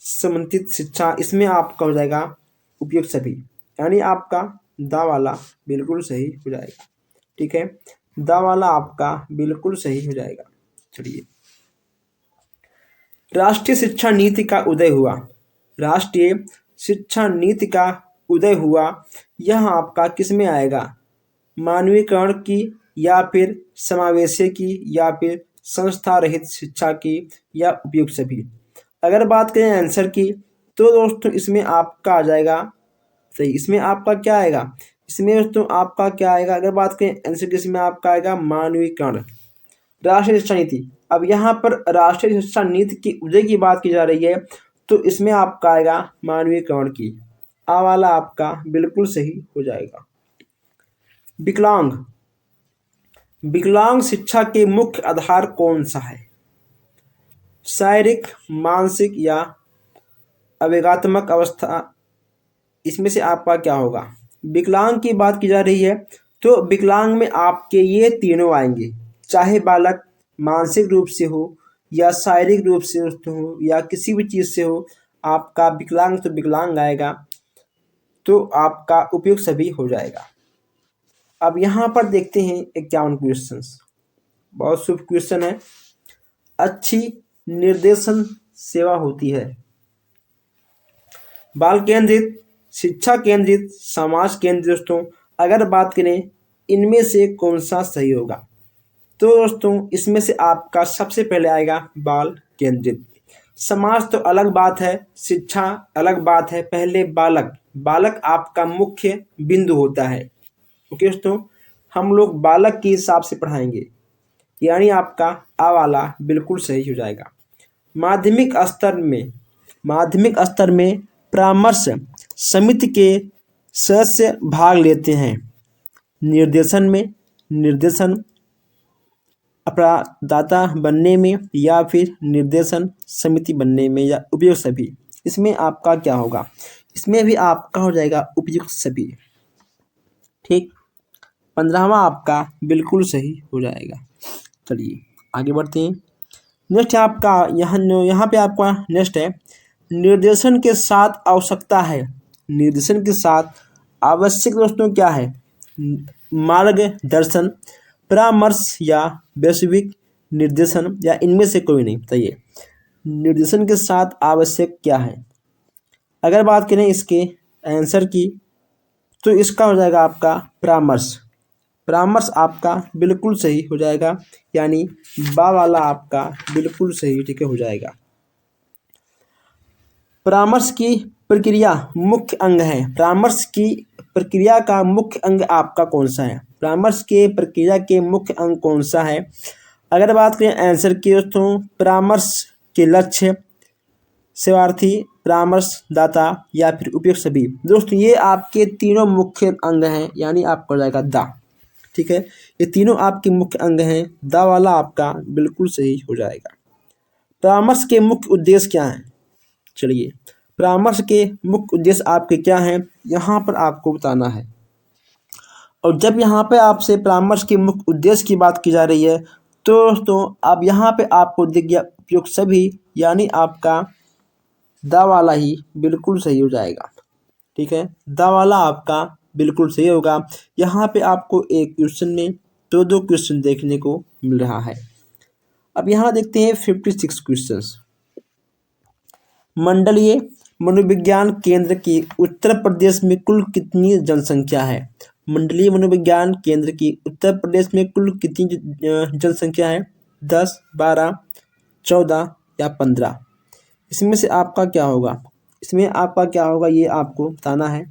समन्वित शिक्षा, इसमें आपका हो जाएगा उपयुक्त सभी, यानी आपका दा वाला बिल्कुल सही हो जाएगा, ठीक है, दा वाला आपका बिल्कुल सही हो जाएगा। चलिए, राष्ट्रीय शिक्षा नीति का उदय हुआ। राष्ट्रीय शिक्षा नीति का उदय हुआ, यह आपका किस में आएगा? मानवीकरण की या फिर समावेशी की या फिर संस्था रहित शिक्षा की या उपयुक्त सभी। अगर बात करें आंसर की तो दोस्तों इसमें आपका आ जाएगा सही। इसमें आपका क्या आएगा, इसमें दोस्तों आपका क्या आएगा, अगर बात करें आंसर की इसमें आपका आएगा मानवीकरण, राष्ट्रीय शिक्षा नीति। अब यहाँ पर राष्ट्रीय शिक्षा नीति की उदय की बात की जा रही है तो इसमें आपका आएगा मानवीकरण की। आ वाला आपका बिल्कुल सही हो जाएगा। विकलांग, विकलांग शिक्षा के मुख्य आधार कौन सा है, शारीरिक, मानसिक या आवेगात्मक अवस्था, इसमें से आपका क्या होगा। विकलांग की बात की जा रही है तो विकलांग में आपके ये तीनों आएंगे, चाहे बालक मानसिक रूप से हो या शारीरिक रूप से हो या किसी भी चीज़ से हो, आपका विकलांग तो विकलांग आएगा, तो आपका उपयुक्त सभी हो जाएगा। अब यहाँ पर देखते हैं 51 क्वेश्चंस, बहुत शुभ क्वेश्चन है। अच्छी निर्देशन सेवा होती है, बाल केंद्रित, शिक्षा केंद्रित, समाज केंद्रित। दोस्तों अगर बात करें इनमें से कौन सा सही होगा, तो दोस्तों इसमें से आपका सबसे पहले आएगा बाल केंद्रित। समाज तो अलग बात है, शिक्षा अलग बात है। पहले बालक, बालक आपका मुख्य बिंदु होता है। ओके दोस्तों, हम लोग बालक के हिसाब से पढ़ाएंगे, यानी आपका आ वाला बिल्कुल सही हो जाएगा। माध्यमिक स्तर में, माध्यमिक स्तर में परामर्श समिति के सदस्य भाग लेते हैं निर्देशन में, निर्देशन अपराधदाता बनने में या फिर निर्देशन समिति बनने में या उपयुक्त सभी। इसमें आपका क्या होगा, इसमें भी आपका हो जाएगा उपयुक्त सभी। ठीक, 15वां आपका बिल्कुल सही हो जाएगा। चलिए आगे बढ़ते हैं। नेक्स्ट आपका यहाँ पे आपका नेक्स्ट है, निर्देशन के साथ आवश्यकता है, निर्देशन के साथ आवश्यक दोस्तों क्या है, मार्गदर्शन, परामर्श या वैश्विक निर्देशन या इनमें से कोई नहीं। बताइए निर्देशन के साथ आवश्यक क्या है। अगर बात करें इसके आंसर की तो इसका हो जाएगा आपका परामर्श, परामर्श आपका बिल्कुल सही हो जाएगा, यानी बा वाला आपका बिल्कुल सही ठीक है हो जाएगा। परामर्श की प्रक्रिया मुख्य अंग है, परामर्श की प्रक्रिया का मुख्य अंग आपका कौन सा है, परामर्श के प्रक्रिया के मुख्य अंग कौन सा है। अगर बात करें आंसर की दोस्तों, परामर्श के लक्ष्य, सेवार्थी, परामर्शदाता या फिर उपयुक्त सभी। दोस्तों ये आपके तीनों मुख्य अंग हैं, यानी आपका हो जाएगा दा। ठीक है, ये तीनों आपके मुख्य अंग हैं, दा वाला आपका बिल्कुल सही हो जाएगा। परामर्श के मुख्य उद्देश्य क्या हैं, चलिए परामर्श के मुख्य उद्देश्य आपके क्या हैं यहाँ पर आपको बताना है। और जब यहाँ पे आपसे परामर्श के मुख्य उद्देश्य की बात की जा रही है तो दोस्तों अब यहाँ पे आपको दिख गया उपयुक्त सभी, यानी आपका दा वाला ही बिल्कुल सही हो जाएगा। ठीक है, दा वाला आपका बिल्कुल सही होगा। यहाँ पे आपको एक क्वेश्चन में दो क्वेश्चन देखने को मिल रहा है। अब यहाँ देखते हैं 56 क्वेश्चंस। मंडलीय मनोविज्ञान केंद्र की उत्तर प्रदेश में कुल कितनी जनसंख्या है। मंडलीय मनोविज्ञान केंद्र की उत्तर प्रदेश में कुल कितनी जनसंख्या है, 10, 12, 14 या 15। इसमें से आपका क्या होगा, इसमें आपका क्या होगा ये आपको बताना है।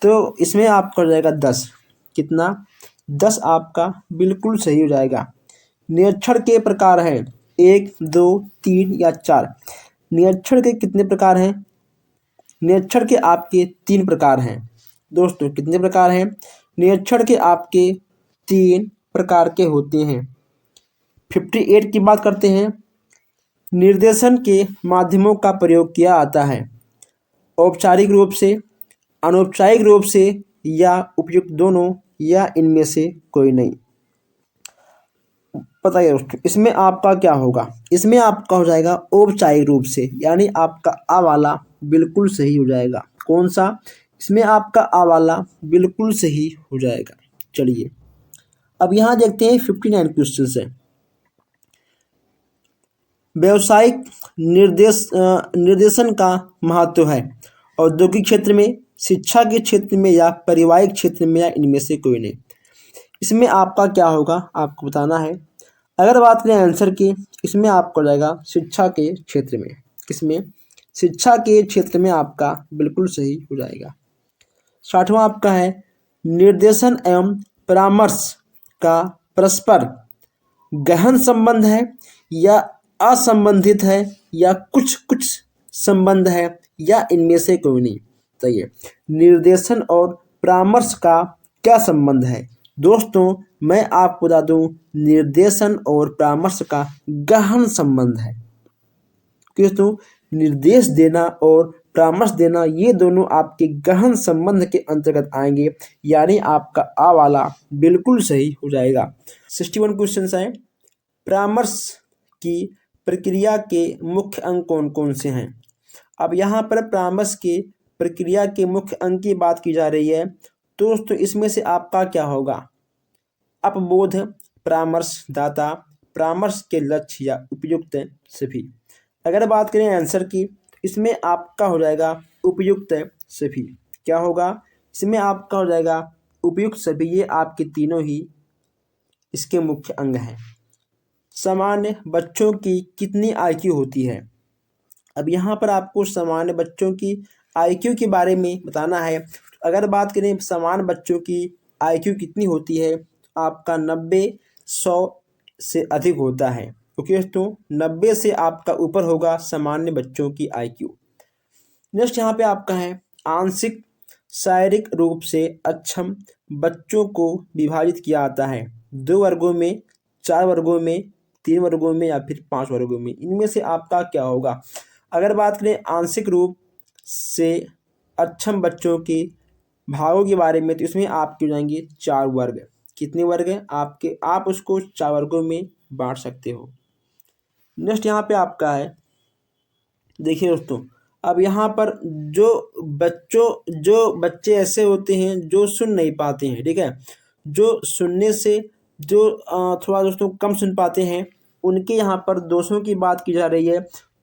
तो इसमें आपका हो जाएगा 10, कितना 10 आपका बिल्कुल सही हो जाएगा। निरीक्षण के प्रकार हैं 1, 2, 3 या 4। निरीक्षण के कितने प्रकार हैं, निरीक्षण के आपके 3 प्रकार हैं। दोस्तों कितने प्रकार हैं, निरीक्षण के आपके 3 प्रकार के होते हैं। 58 की बात करते हैं, निर्देशन के माध्यमों का प्रयोग किया आता है, औपचारिक रूप से, अनौपचारिक रूप से या उपयुक्त दोनों या इनमें से कोई नहीं। पता है दोस्तों इसमें आपका क्या होगा, इसमें आपका हो जाएगा औपचारिक रूप से, यानी आपका आ वाला बिल्कुल सही हो जाएगा। कौन सा, इसमें आपका आ वाला बिल्कुल सही हो जाएगा। चलिए अब यहाँ देखते हैं 59 क्वेश्चन है। व्यावसायिक निर्देशन का महत्व है, औद्योगिक क्षेत्र में, शिक्षा के क्षेत्र में या पारिवारिक क्षेत्र में या इनमें से कोई नहीं। इसमें आपका क्या होगा आपको बताना है। अगर बात करें आंसर की, इसमें आपको हो जाएगा शिक्षा के क्षेत्र में। इसमें शिक्षा के क्षेत्र में आपका बिल्कुल सही हो जाएगा। 60वां आपका है निर्देशन एवं परामर्श का परस्पर गहन संबंध है या असंबंधित है या कुछ कुछ संबंध है या इनमें से कोई नहीं। सही है। निर्देशन और परामर्श का क्या संबंध है? दोस्तों मैं आपको बता दूं, निर्देशन और परामर्श का गहन संबंध है। दोस्तों निर्देश देना और परामर्श देना ये दोनों आपके गहन संबंध के अंतर्गत आएंगे, यानी आपका आ वाला बिल्कुल सही हो जाएगा। 61 क्वेश्चन है। परामर्श की प्रक्रिया के मुख्य अंग कौन कौन से हैं? अब यहाँ पर परामर्श के प्रक्रिया के मुख्य अंग की बात की जा रही है। दोस्तों इसमें से आपका क्या होगा? अपबोध, परामर्श दाता, परामर्श के लक्ष्य या उपयुक्त सभी। अगर बात करें आंसर की, इसमें आपका हो जाएगा उपयुक्त सभी। क्या होगा? इसमें आपका हो जाएगा उपयुक्त सभी। ये आपके तीनों ही इसके मुख्य अंग हैं। सामान्य बच्चों की कितनी IQ होती है? अब यहाँ पर आपको सामान्य बच्चों की IQ के बारे में बताना है। अगर बात करें सामान्य बच्चों की IQ कितनी होती है, आपका 90-100 से अधिक होता है। ओके दोस्तों, 90 से आपका ऊपर होगा सामान्य बच्चों की IQ। नेक्स्ट यहाँ पे आपका है आंशिक शारीरिक रूप से अक्षम बच्चों को विभाजित किया जाता है 2 वर्गों में, 4 वर्गों में, 3 वर्गों में या फिर 5 वर्गों में। इनमें से आपका क्या होगा? अगर बात करें आंशिक रूप से अक्षम बच्चों के भागों के बारे में, तो इसमें आपके हो जाएंगे 4 वर्ग। कितने वर्ग हैं आपके? आप उसको 4 वर्गों में बांट सकते हो। नेक्स्ट यहाँ पे आपका है, देखिए दोस्तों, अब यहाँ पर जो बच्चे ऐसे होते हैं जो सुन नहीं पाते हैं, ठीक है, जो सुनने से जो थोड़ा दोस्तों कम सुन पाते हैं, उनके यहाँ पर दोषों की बात की जा रही है।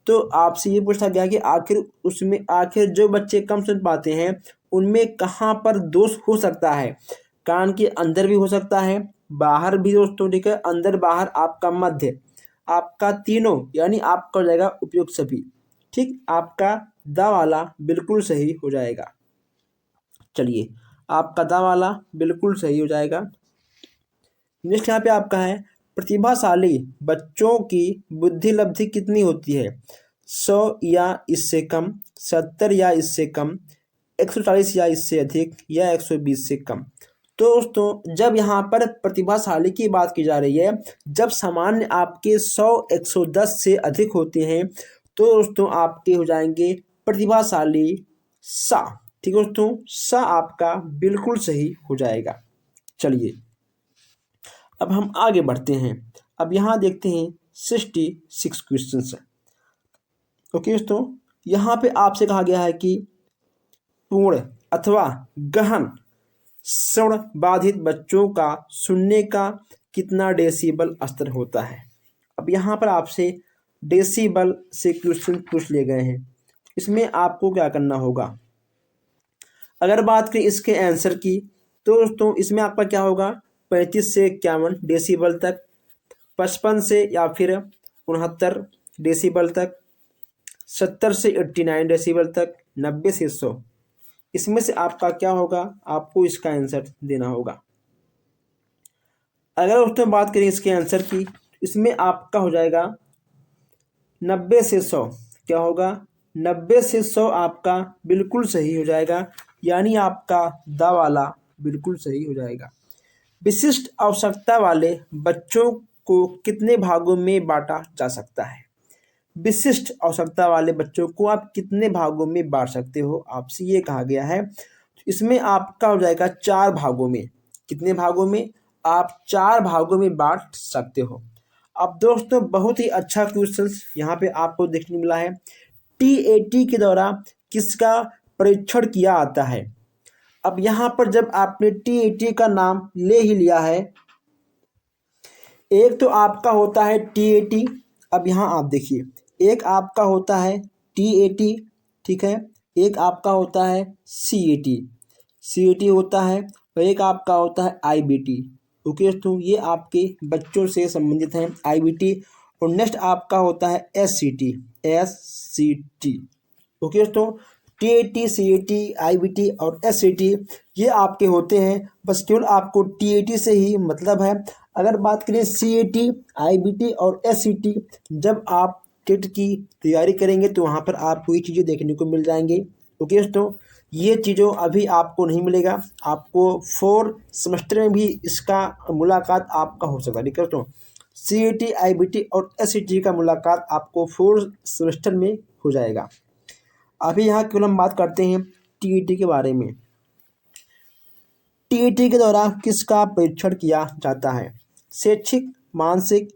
तो आपसे ये पूछा गया कि आखिर जो बच्चे कम सुन पाते हैं उनमें कहाँ पर दोष हो सकता है? कान के अंदर भी हो सकता है, बाहर भी दोस्तों, ठीक है, अंदर बाहर, आपका मध्य, आपका तीनों, यानी आपका हो जाएगा उपयुक्त सभी। ठीक, आपका दा वाला बिल्कुल सही हो जाएगा। चलिए, आपका दा वाला बिल्कुल सही हो जाएगा। नेक्स्ट यहाँ पे आपका है प्रतिभाशाली बच्चों की बुद्धि लब्धि कितनी होती है? 100 या इससे कम, 70 या इससे कम, 140 या इससे अधिक, या 120 से कम। तो दोस्तों जब यहाँ पर प्रतिभाशाली की बात की जा रही है, जब सामान्य आपके 100-110 से अधिक होते हैं, तो दोस्तों आपके हो जाएंगे प्रतिभाशाली सा। ठीक है दोस्तों, सा आपका बिल्कुल सही हो जाएगा। चलिए अब हम आगे बढ़ते हैं। अब यहाँ देखते हैं 66 क्वेश्चन है। ओके दोस्तों, यहाँ पे आपसे कहा गया है कि पूर्ण अथवा गहन श्रवण बाधित बच्चों का सुनने का कितना डेसिबल स्तर होता है? अब यहाँ पर आपसे डेसिबल से क्वेश्चन पूछ लिए गए हैं। इसमें आपको क्या करना होगा? अगर बात करें इसके आंसर की, तो दोस्तों इसमें आपका क्या होगा? 35 से 51 डेसिबल तक, 55 से या फिर 69 डेसिबल तक, 70 से 89 डेसिबल तक, 90 से 100। इसमें से आपका क्या होगा? आपको इसका आंसर देना होगा। अगर दोस्तों बात करें इसके आंसर की, इसमें आपका हो जाएगा 90 से 100। क्या होगा? 90 से 100 आपका बिल्कुल सही हो जाएगा, यानी आपका दा वाला बिल्कुल सही हो जाएगा। विशिष्ट आवश्यकता वाले बच्चों को कितने भागों में बांटा जा सकता है? विशिष्ट आवश्यकता वाले बच्चों को आप कितने भागों में बांट सकते हो? आपसे ये कहा गया है। इसमें आपका हो जाएगा 4 भागों में। कितने भागों में? आप 4 भागों में बांट सकते हो। अब दोस्तों बहुत ही अच्छा क्वेश्चन यहाँ पे आपको देखने मिला है। TAT के द्वारा किसका परीक्षण किया जाता है? अब यहाँ पर जब आपने TAT का नाम ले ही लिया है, एक तो आपका होता है TAT। अब यहाँ आप देखिए, एक आपका होता है TAT, ठीक है, एक आपका होता है CAT होता है, और एक आपका होता है IBT। ओके दोस्तों, ये आपके बच्चों से संबंधित हैं IBT। और नेक्स्ट आपका होता है SCT। ओके दोस्तों, TAT, CAT, IBT और SCT ये आपके होते हैं। बस केवल आपको TAT से ही मतलब है। अगर बात करें CAT, IBT और SCT, जब आप टेट की तैयारी करेंगे तो वहाँ पर आपको ये चीज़ें देखने को मिल जाएंगे। ओके दोस्तों, ये चीज़ों अभी आपको नहीं मिलेगा, आपको 4 सेमेस्टर में भी इसका मुलाकात आपका हो सकता है। ठीक है दोस्तों, CAT, IBT और SCT का मुलाकात आपको 4 सेमेस्टर में हो जाएगा। अभी यहाँ केवल हम बात करते हैं TAT के बारे में। TAT के द्वारा किसका परीक्षण किया जाता है? शैक्षिक, मानसिक,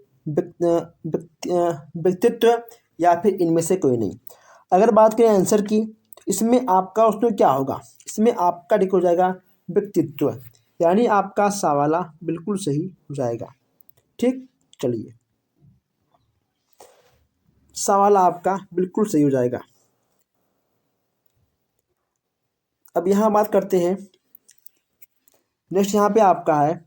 व्यक्तित्व या फिर इनमें से कोई नहीं। अगर बात करें आंसर की, इसमें आपका उसमें क्या होगा, इसमें आपका ठीक हो जाएगा व्यक्तित्व, यानी आपका सवाला बिल्कुल सही हो जाएगा। ठीक, चलिए, सवाल आपका बिल्कुल सही हो जाएगा। अब यहाँ बात करते हैं नेक्स्ट, यहाँ पे आपका है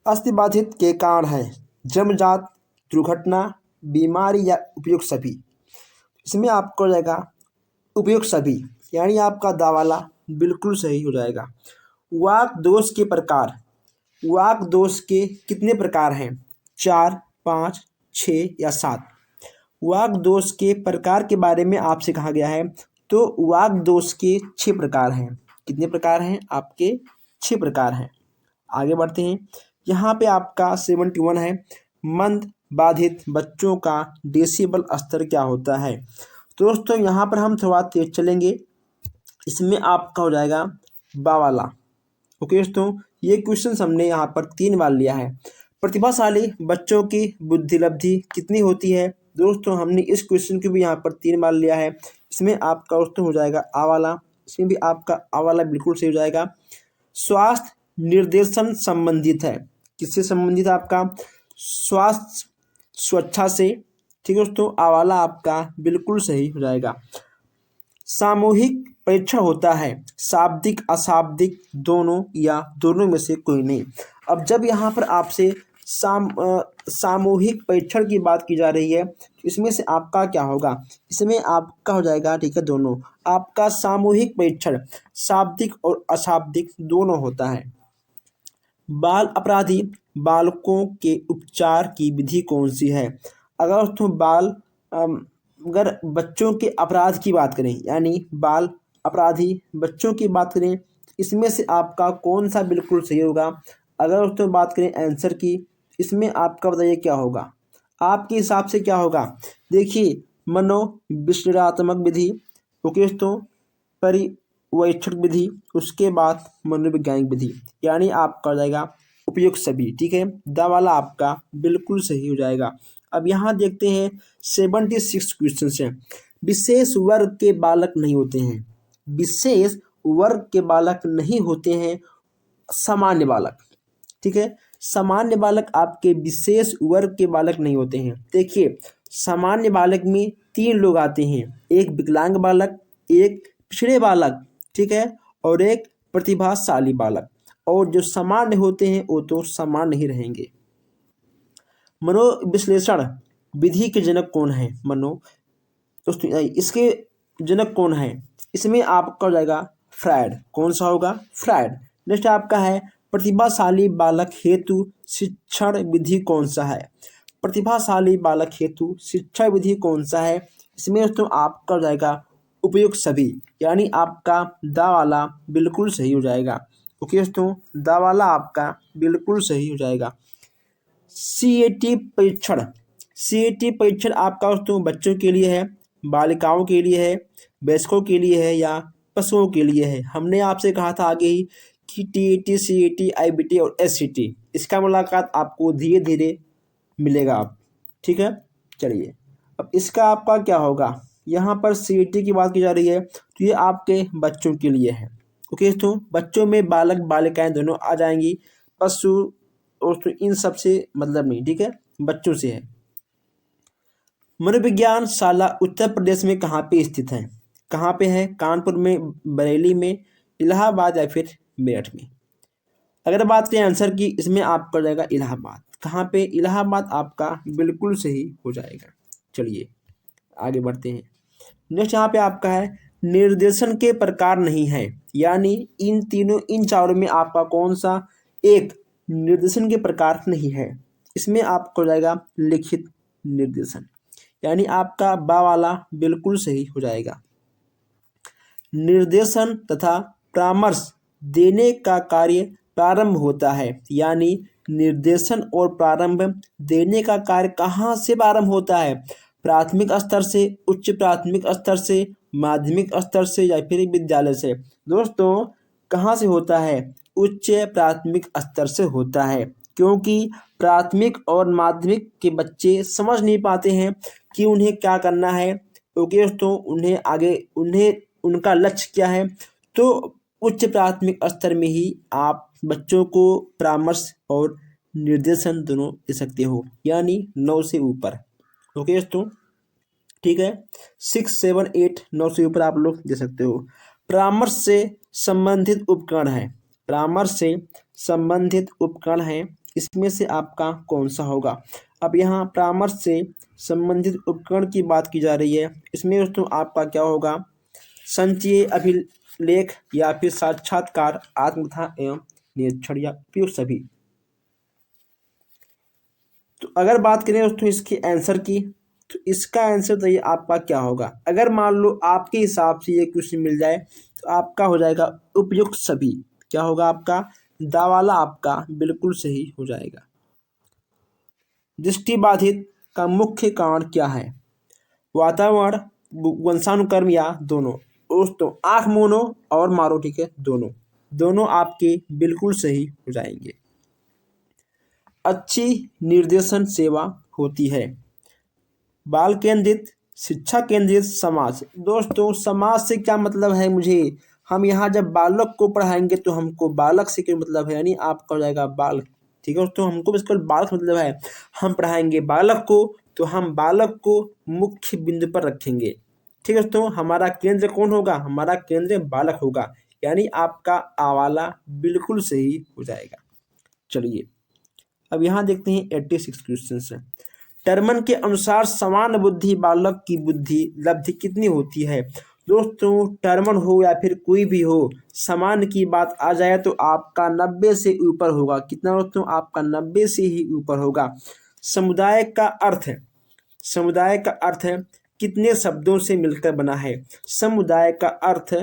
अस्थिबाधित के कारण है जन्मजात, दुर्घटना, बीमारी या उपयुक्त सभी। इसमें आपको हो जाएगा उपयुक्त सभी, यानी आपका दावाला बिल्कुल सही हो जाएगा। वाक दोष के प्रकार, वाक दोष के कितने प्रकार हैं? 4, 5, 6 या 7। वाक दोष के प्रकार के बारे में आपसे कहा गया है, तो वाक दोष के 6 प्रकार हैं। कितने प्रकार हैं? आपके 6 प्रकार हैं। आगे बढ़ते हैं, यहाँ पे आपका 71 है, मंद बाधित बच्चों का डेसिबल स्तर क्या होता है? तो दोस्तों यहाँ पर हम थोड़ा तेज चलेंगे, इसमें आपका हो जाएगा बावाला। ओके दोस्तों, ये क्वेश्चन हमने यहाँ पर 3 बार लिया है। प्रतिभाशाली बच्चों की बुद्धिलब्धि कितनी होती है? दोस्तों हमने इस क्वेश्चन को भी यहाँ पर 3 बार लिया है। इसमें आपका दोस्तों हो जाएगा आवाला, इसमें भी आपका आवाला बिल्कुल सही हो जाएगा। स्वास्थ्य निर्देशन संबंधित है, किससे संबंधित? आपका स्वास्थ्य स्वच्छता से। ठीक है दोस्तों, आवाला आपका बिल्कुल सही हो जाएगा। सामूहिक परीक्षण होता है शाब्दिक, अशाब्दिक, दोनों या दोनों में से कोई नहीं। अब जब यहाँ पर आपसे सामूहिक परीक्षण की बात की जा रही है, तो इसमें से आपका क्या होगा? इसमें आपका हो जाएगा, ठीक है, दोनों। आपका सामूहिक परीक्षण शाब्दिक और अशाब्दिक दोनों होता है। बाल अपराधी बालकों के उपचार की विधि कौन सी है? अगर दोस्तों अगर बच्चों के अपराध की बात करें, यानी बाल अपराधी बच्चों की बात करें, इसमें से आपका कौन सा बिल्कुल सही होगा? अगर दोस्तों बात करें आंसर की, इसमें आपका बताइए क्या होगा, आपके हिसाब से क्या होगा? देखिए, मनोविश्लेषणात्मक विधि, ओके दोस्तों, पर्यवेक्षक विधि, उसके बाद मनोवैज्ञानिक विधि, यानी आपका हो जाएगा उपयुक्त सभी। ठीक है, द वाला आपका बिल्कुल सही हो जाएगा। अब यहाँ देखते हैं 76 क्वेश्चन हैं। विशेष वर्ग के बालक नहीं होते हैं, विशेष वर्ग के बालक नहीं होते हैं, सामान्य बालक। ठीक है, सामान्य बालक आपके विशेष वर्ग के बालक नहीं होते हैं। देखिए, सामान्य बालक में 3 लोग आते हैं, एक विकलांग बालक, एक पिछड़े बालक, ठीक है, और एक प्रतिभाशाली बालक। और जो सामान्य होते हैं वो तो सामान्य ही रहेंगे। मनोविश्लेषण विधि के जनक कौन है? दोस्तों इसके जनक कौन है? इसमें आपका हो जाएगा फ्रायड। कौन सा होगा? फ्रायड। नेक्स्ट आपका है प्रतिभाशाली बालक हेतु शिक्षण विधि कौन सा है? प्रतिभाशाली बालक हेतु शिक्षा विधि कौन सा है? इसमें दोस्तों आपका हो जाएगा उपयुक्त सभी, यानी आपका दा वाला बिल्कुल सही हो जाएगा। ओके दोस्तों, दा वाला आपका बिल्कुल सही हो जाएगा। CAT परीक्षण, CAT परीक्षण आपका दोस्तों बच्चों के लिए है, बालिकाओं के लिए है, वयस्कों के लिए है या पशुओं के लिए है? हमने आपसे कहा था आगे ही कि TAT, CAT, IBT और SCT, इसका मुलाकात आपको धीरे धीरे मिलेगा आप। ठीक है, चलिए, अब इसका आपका क्या होगा? यहाँ पर CAT की बात की जा रही है, तो ये आपके बच्चों के लिए है। ओके दोस्तों, बच्चों में बालक बालिकाएं दोनों आ जाएंगी, पशु और तो इन सब से मतलब नहीं। ठीक है, बच्चों से है। मनोविज्ञान शाला उत्तर प्रदेश में कहाँ पे स्थित है? कहाँ पे है? कानपुर में, बरेली में, इलाहाबाद या फिर मेरठ में? अगर बात करें आंसर की, इसमें आपका हो जाएगा इलाहाबाद। कहाँ पे? इलाहाबाद आपका बिल्कुल सही हो जाएगा। चलिए आगे बढ़ते हैं। नेक्स्ट यहाँ पे आपका है निर्देशन के प्रकार नहीं है, यानी इन चारों में आपका कौन सा एक निर्देशन के प्रकार नहीं है? इसमें आपको हो जाएगा लिखित निर्देशन, यानी आपका बा वाला बिल्कुल सही हो जाएगा। निर्देशन तथा परामर्श देने का कार्य प्रारंभ होता है, यानी निर्देशन और प्रारंभ देने का कार्य कहाँ से प्रारंभ होता है? प्राथमिक स्तर से, उच्च प्राथमिक स्तर से, माध्यमिक स्तर से या फिर विद्यालय से? दोस्तों कहाँ से होता है? उच्च प्राथमिक स्तर से होता है, क्योंकि प्राथमिक और माध्यमिक के बच्चे समझ नहीं पाते हैं कि उन्हें क्या करना है, क्योंकि दोस्तों उन्हें उनका लक्ष्य क्या है। तो उच्च प्राथमिक स्तर में ही आप बच्चों को परामर्श और निर्देशन दोनों दे सकते हो, यानी 9 से ऊपर। ओके दोस्तों, ठीक है, 6, 7, 8, 9 से ऊपर आप लोग दे सकते हो। परामर्श से संबंधित उपकरण है, परामर्श से संबंधित उपकरण है, इसमें से आपका कौन सा होगा? अब यहाँ परामर्श से संबंधित उपकरण की बात की जा रही है, इसमें दोस्तों आपका क्या होगा? संचयी अभिलेख या फिर साक्षात्कार, आत्मकथा एवं निरीक्षण या फिर सभी। तो अगर बात करें दोस्तों इसके आंसर की, तो इसका आंसर तो ये आपका क्या होगा? अगर मान लो आपके हिसाब से ये क्वेश्चन मिल जाए तो आपका हो जाएगा उपयुक्त सभी। क्या होगा आपका? दा वाला आपका बिल्कुल सही हो जाएगा। दृष्टिबाधित का मुख्य कारण क्या है? वातावरण, वंशानुक्रम या दोनों? दोस्तों आँख मूनो और मारो, ठीक है, दोनों आपके बिल्कुल सही हो जाएंगे। अच्छी निर्देशन सेवा होती है। बाल केंद्रित, शिक्षा केंद्रित, समाज। दोस्तों समाज से क्या मतलब है मुझे? हम यहाँ जब बालक को पढ़ाएंगे तो हमको बालक से क्या मतलब है, यानी आपका हो जाएगा बाल। ठीक है दोस्तों, हमको बिल्कुल बालक मतलब है, हम पढ़ाएंगे बालक को तो हम बालक को मुख्य बिंदु पर रखेंगे। ठीक है दोस्तों, हमारा केंद्र कौन होगा? हमारा केंद्र बालक होगा, यानी आपका आवाला बिल्कुल सही हो जाएगा। चलिए अब यहाँ देखते हैं 86 क्वेश्चन है। टर्मन के अनुसार समान बुद्धि बालक की बुद्धि लब्धि कितनी होती है? दोस्तों टर्मन हो या फिर कोई भी हो, समान की बात आ जाए तो आपका 90 से ऊपर होगा। कितना दोस्तों? आपका 90 से ही ऊपर होगा। समुदाय का अर्थ है, समुदाय का अर्थ कितने शब्दों से मिलकर बना है? समुदाय का अर्थ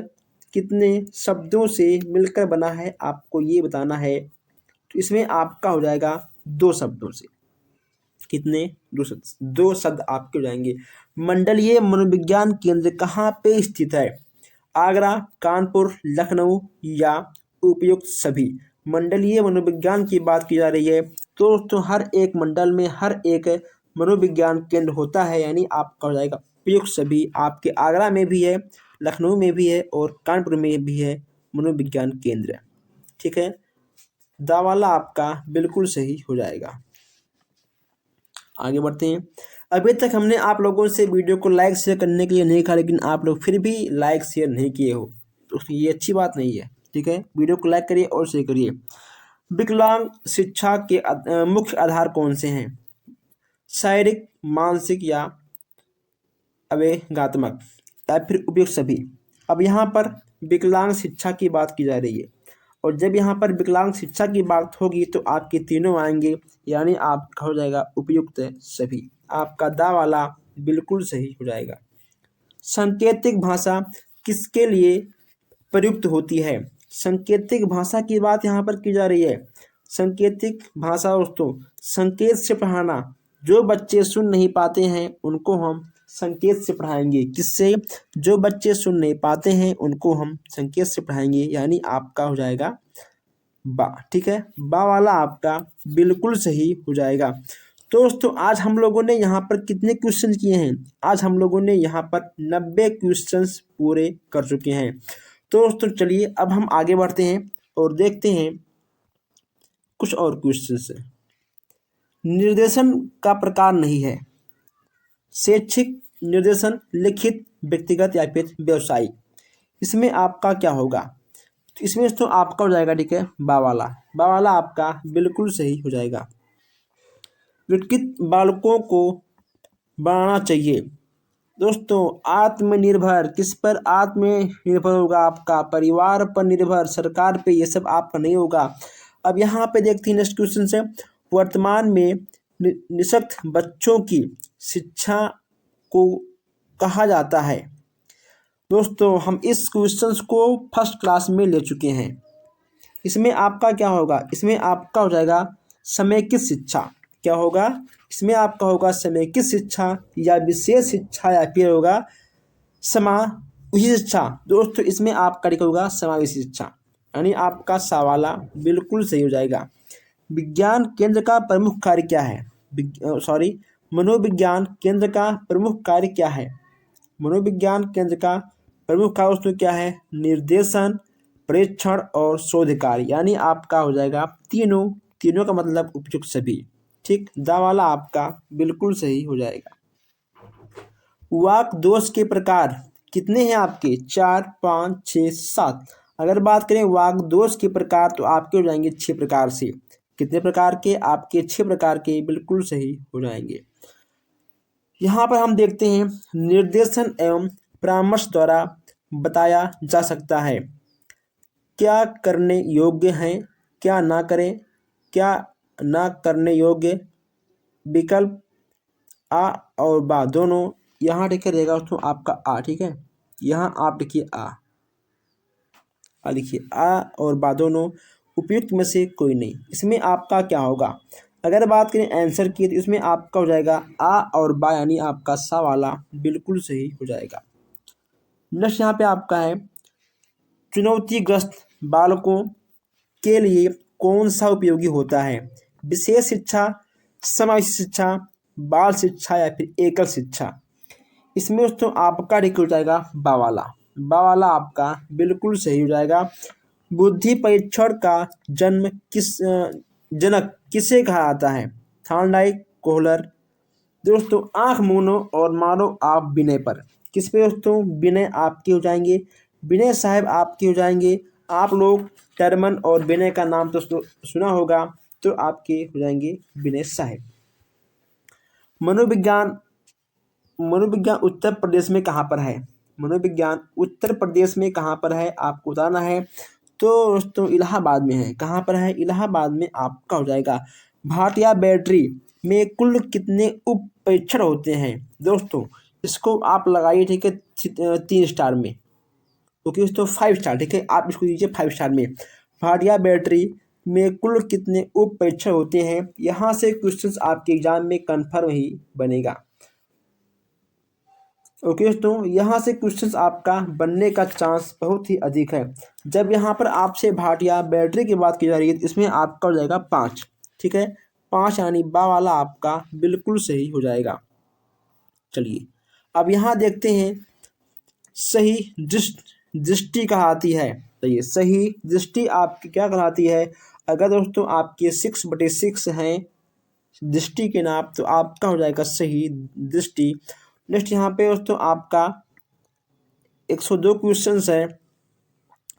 कितने शब्दों से मिलकर बना है, आपको ये बताना है। तो इसमें आपका हो जाएगा 2 शब्दों से। कितने? 2 शब्द आपके हो जाएंगे। मंडलीय मनोविज्ञान केंद्र कहाँ पे स्थित है? आगरा, कानपुर, लखनऊ या उपयुक्त सभी? मंडलीय मनोविज्ञान की बात की जा रही है तो दोस्तों हर एक मंडल में हर एक मनोविज्ञान केंद्र होता है, यानी आपका हो जाएगा उपयुक्त सभी। आपके आगरा में भी है, लखनऊ में भी है और कानपुर में भी है मनोविज्ञान केंद्र। ठीक है, दा वाला आपका बिल्कुल सही हो जाएगा। आगे बढ़ते हैं। अभी तक हमने आप लोगों से वीडियो को लाइक शेयर करने के लिए नहीं कहा, लेकिन आप लोग फिर भी लाइक शेयर नहीं किए हो, तो ये अच्छी बात नहीं है। ठीक है, वीडियो को लाइक करिए और शेयर करिए। विकलांग शिक्षा के मुख्य आधार कौन से हैं? शारीरिक, मानसिक या अवेगात्मक या फिर उपयुक्त सभी? अब यहाँ पर विकलांग शिक्षा की बात की जा रही है, और जब यहाँ पर विकलांग शिक्षा की बात होगी तो आपके तीनों आएंगे, यानी आपका हो जाएगा उपयुक्त सभी। आपका दा वाला बिल्कुल सही हो जाएगा। सांकेतिक भाषा किसके लिए प्रयुक्त होती है? सांकेतिक भाषा की बात यहाँ पर की जा रही है। सांकेतिक भाषा दोस्तों संकेत से पढ़ाना। जो बच्चे सुन नहीं पाते हैं उनको हम संकेत से पढ़ाएंगे। किससे? जो बच्चे सुन नहीं पाते हैं उनको हम संकेत से पढ़ाएंगे, यानी आपका हो जाएगा बा। ठीक है, बा वाला आपका बिल्कुल सही हो जाएगा। तो दोस्तों आज हम लोगों ने यहाँ पर कितने क्वेश्चन किए हैं? आज हम लोगों ने यहाँ पर 90 क्वेश्चंस पूरे कर चुके हैं। तो दोस्तों चलिए अब हम आगे बढ़ते हैं और देखते हैं कुछ और क्वेश्चंस। निर्देशन का प्रकार नहीं है। शैक्षिक निर्देशन, लिखित, व्यक्तिगत या फिर व्यवसायिक? इसमें आपका क्या होगा? तो इसमें दोस्तों आपका हो जाएगा, ठीक है, बावाला। बावाला आपका बिल्कुल सही हो जाएगा। विकसित बालकों को बनाना चाहिए। दोस्तों आत्मनिर्भर, किस पर आत्मनिर्भर होगा? आपका परिवार पर निर्भर, सरकार पे, ये सब आपका नहीं होगा। अब यहाँ पे देखते हैं नेक्स्ट क्वेश्चन से, वर्तमान में निःशक्त बच्चों की शिक्षा को कहा जाता है। दोस्तों हम इस क्वेश्चंस को फर्स्ट क्लास में ले चुके हैं। इसमें आपका क्या होगा? इसमें आपका हो जाएगा समेकित शिक्षा। क्या होगा? इसमें आपका होगा समेकित शिक्षा या विशेष शिक्षा या फिर होगा समावेशी शिक्षा। दोस्तों इसमें आपका लिखा होगा समावेशी शिक्षा, यानी आपका सवाला बिल्कुल सही हो जाएगा। विज्ञान केंद्र का प्रमुख कार्य क्या है? मनोविज्ञान केंद्र का प्रमुख कार्य क्या है? मनोविज्ञान केंद्र का प्रमुख कार्य दोस्तों क्या है? निर्देशन, परीक्षण और शोध कार्य, यानी आपका हो जाएगा तीनों का मतलब उपयुक्त सभी। ठीक, दावाला आपका बिल्कुल सही हो जाएगा। वाक दोष के प्रकार कितने हैं आपके? 4, 5, 6, 7। अगर बात करें वाक दोष के प्रकार तो आपके हो जाएंगे 6 प्रकार से। कितने प्रकार के? आपके 6 प्रकार के बिल्कुल सही हो जाएंगे। यहाँ पर हम देखते हैं निर्देशन एवं परामर्श द्वारा बताया जा सकता है क्या करने योग्य हैं, क्या ना करें, क्या ना करने योग्य। विकल्प आ और बा दोनों यहाँ लिखे रहेगा दोस्तों आपका आ, ठीक है, यहाँ आप लिखिए आ लिखिए आ और बा दोनों उपयुक्त में से कोई नहीं। इसमें आपका क्या होगा? अगर बात करें आंसर की तो इसमें आपका हो जाएगा आ और बा, यानी आपका सा वाला बिल्कुल सही हो जाएगा। नेक्स्ट यहाँ पे आपका है चुनौतीग्रस्त बालकों के लिए कौन सा उपयोगी होता है? विशेष शिक्षा, समावेशी शिक्षा, बाल शिक्षा या फिर एकल शिक्षा। इसमें दोस्तों आपका ठीक हो जाएगा बावाला आपका बिल्कुल सही हो जाएगा। बुद्धि परीक्षण का जनक किसे कहा जाता है? Thorndike, Kohler. दोस्तों आंख मूनो और मारो आप विनय पर। किस पे दोस्तों? विनय आपके हो जाएंगे, विनय साहब आपके हो जाएंगे। आप लोग टर्मन और विनय का नाम तो सुना होगा, तो आपके हो जाएंगे विनय साहब। मनोविज्ञान उत्तर प्रदेश में कहाँ पर है? मनोविज्ञान उत्तर प्रदेश में कहाँ पर है आपको बताना है। तो दोस्तों इलाहाबाद में है। कहाँ पर है? इलाहाबाद में आपका हो जाएगा। भाटिया बैटरी में कुल कितने उप परीक्षण होते हैं? दोस्तों इसको आप लगाइए, ठीक है, 3 स्टार में। ओके दोस्तों 5 स्टार, ठीक है, आप इसको दीजिए 5 स्टार में। भाटिया बैटरी में कुल कितने उप परीक्षण होते हैं? यहाँ से क्वेश्चंस आपके एग्जाम में कन्फर्म ही बनेगा। ओके दोस्तों यहाँ से क्वेश्चंस आपका बनने का चांस बहुत ही अधिक है। जब यहाँ पर आपसे भाटिया बैटरी की बात की जा रही है तो इसमें आपका हो जाएगा 5, ठीक है, 5 यानी बा वाला आपका बिल्कुल सही हो जाएगा। चलिए अब यहाँ देखते हैं सही दृष्टि कहलाती है। तो ये सही दृष्टि आपकी क्या कहलाती है? अगर दोस्तों आपके 6/6 हैं दृष्टि के नाप तो आपका हो जाएगा सही दृष्टि। नेक्स्ट यहाँ पे दोस्तों आपका 102 क्वेश्चंस है।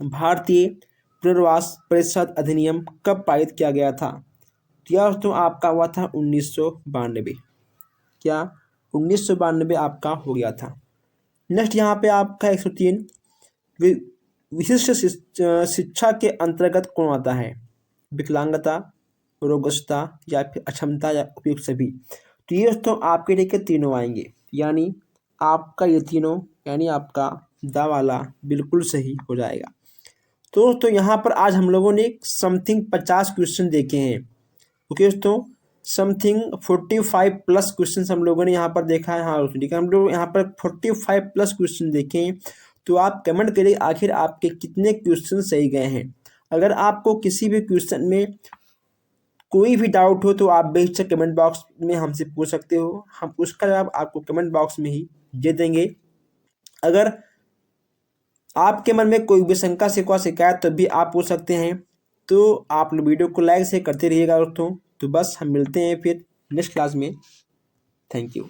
भारतीय पुनर्वास परिषद अधिनियम कब पारित किया गया था? क्या दोस्तों आपका हुआ था 1992। क्या 1992 आपका हो गया था। नेक्स्ट यहाँ पे आपका 103 विशिष्ट शिक्षा के अंतर्गत कौन आता है? विकलांगता, रोगस्ता या फिर अक्षमता या उपयुक्त सभी। तो ये दोस्तों आपके लिए तीनों आएंगे, यानी आपका ये तीनों यानी आपका दा वाला बिल्कुल सही हो जाएगा। तो दोस्तों यहाँ पर आज हम लोगों ने समथिंग 50 क्वेश्चन देखे हैं। ओके दोस्तों समथिंग 45+ क्वेश्चन हम लोगों ने यहाँ पर देखा है। हाँ दोस्तों ठीक है, हम लोग यहाँ पर 45+ क्वेश्चन देखे हैं। तो आप कमेंट करिए आखिर आपके कितने क्वेश्चन सही गए हैं। अगर आपको किसी भी क्वेश्चन में कोई भी डाउट हो तो आप बेशक कमेंट बॉक्स में हमसे पूछ सकते हो, हम उसका जवाब आपको कमेंट बॉक्स में ही दे देंगे। अगर आपके मन में कोई भी शंका शिकवा शिकायत तो भी आप पूछ सकते हैं। तो आप लोग वीडियो को लाइक से करते रहिएगा दोस्तों। तो बस हम मिलते हैं फिर नेक्स्ट क्लास में। Thank you.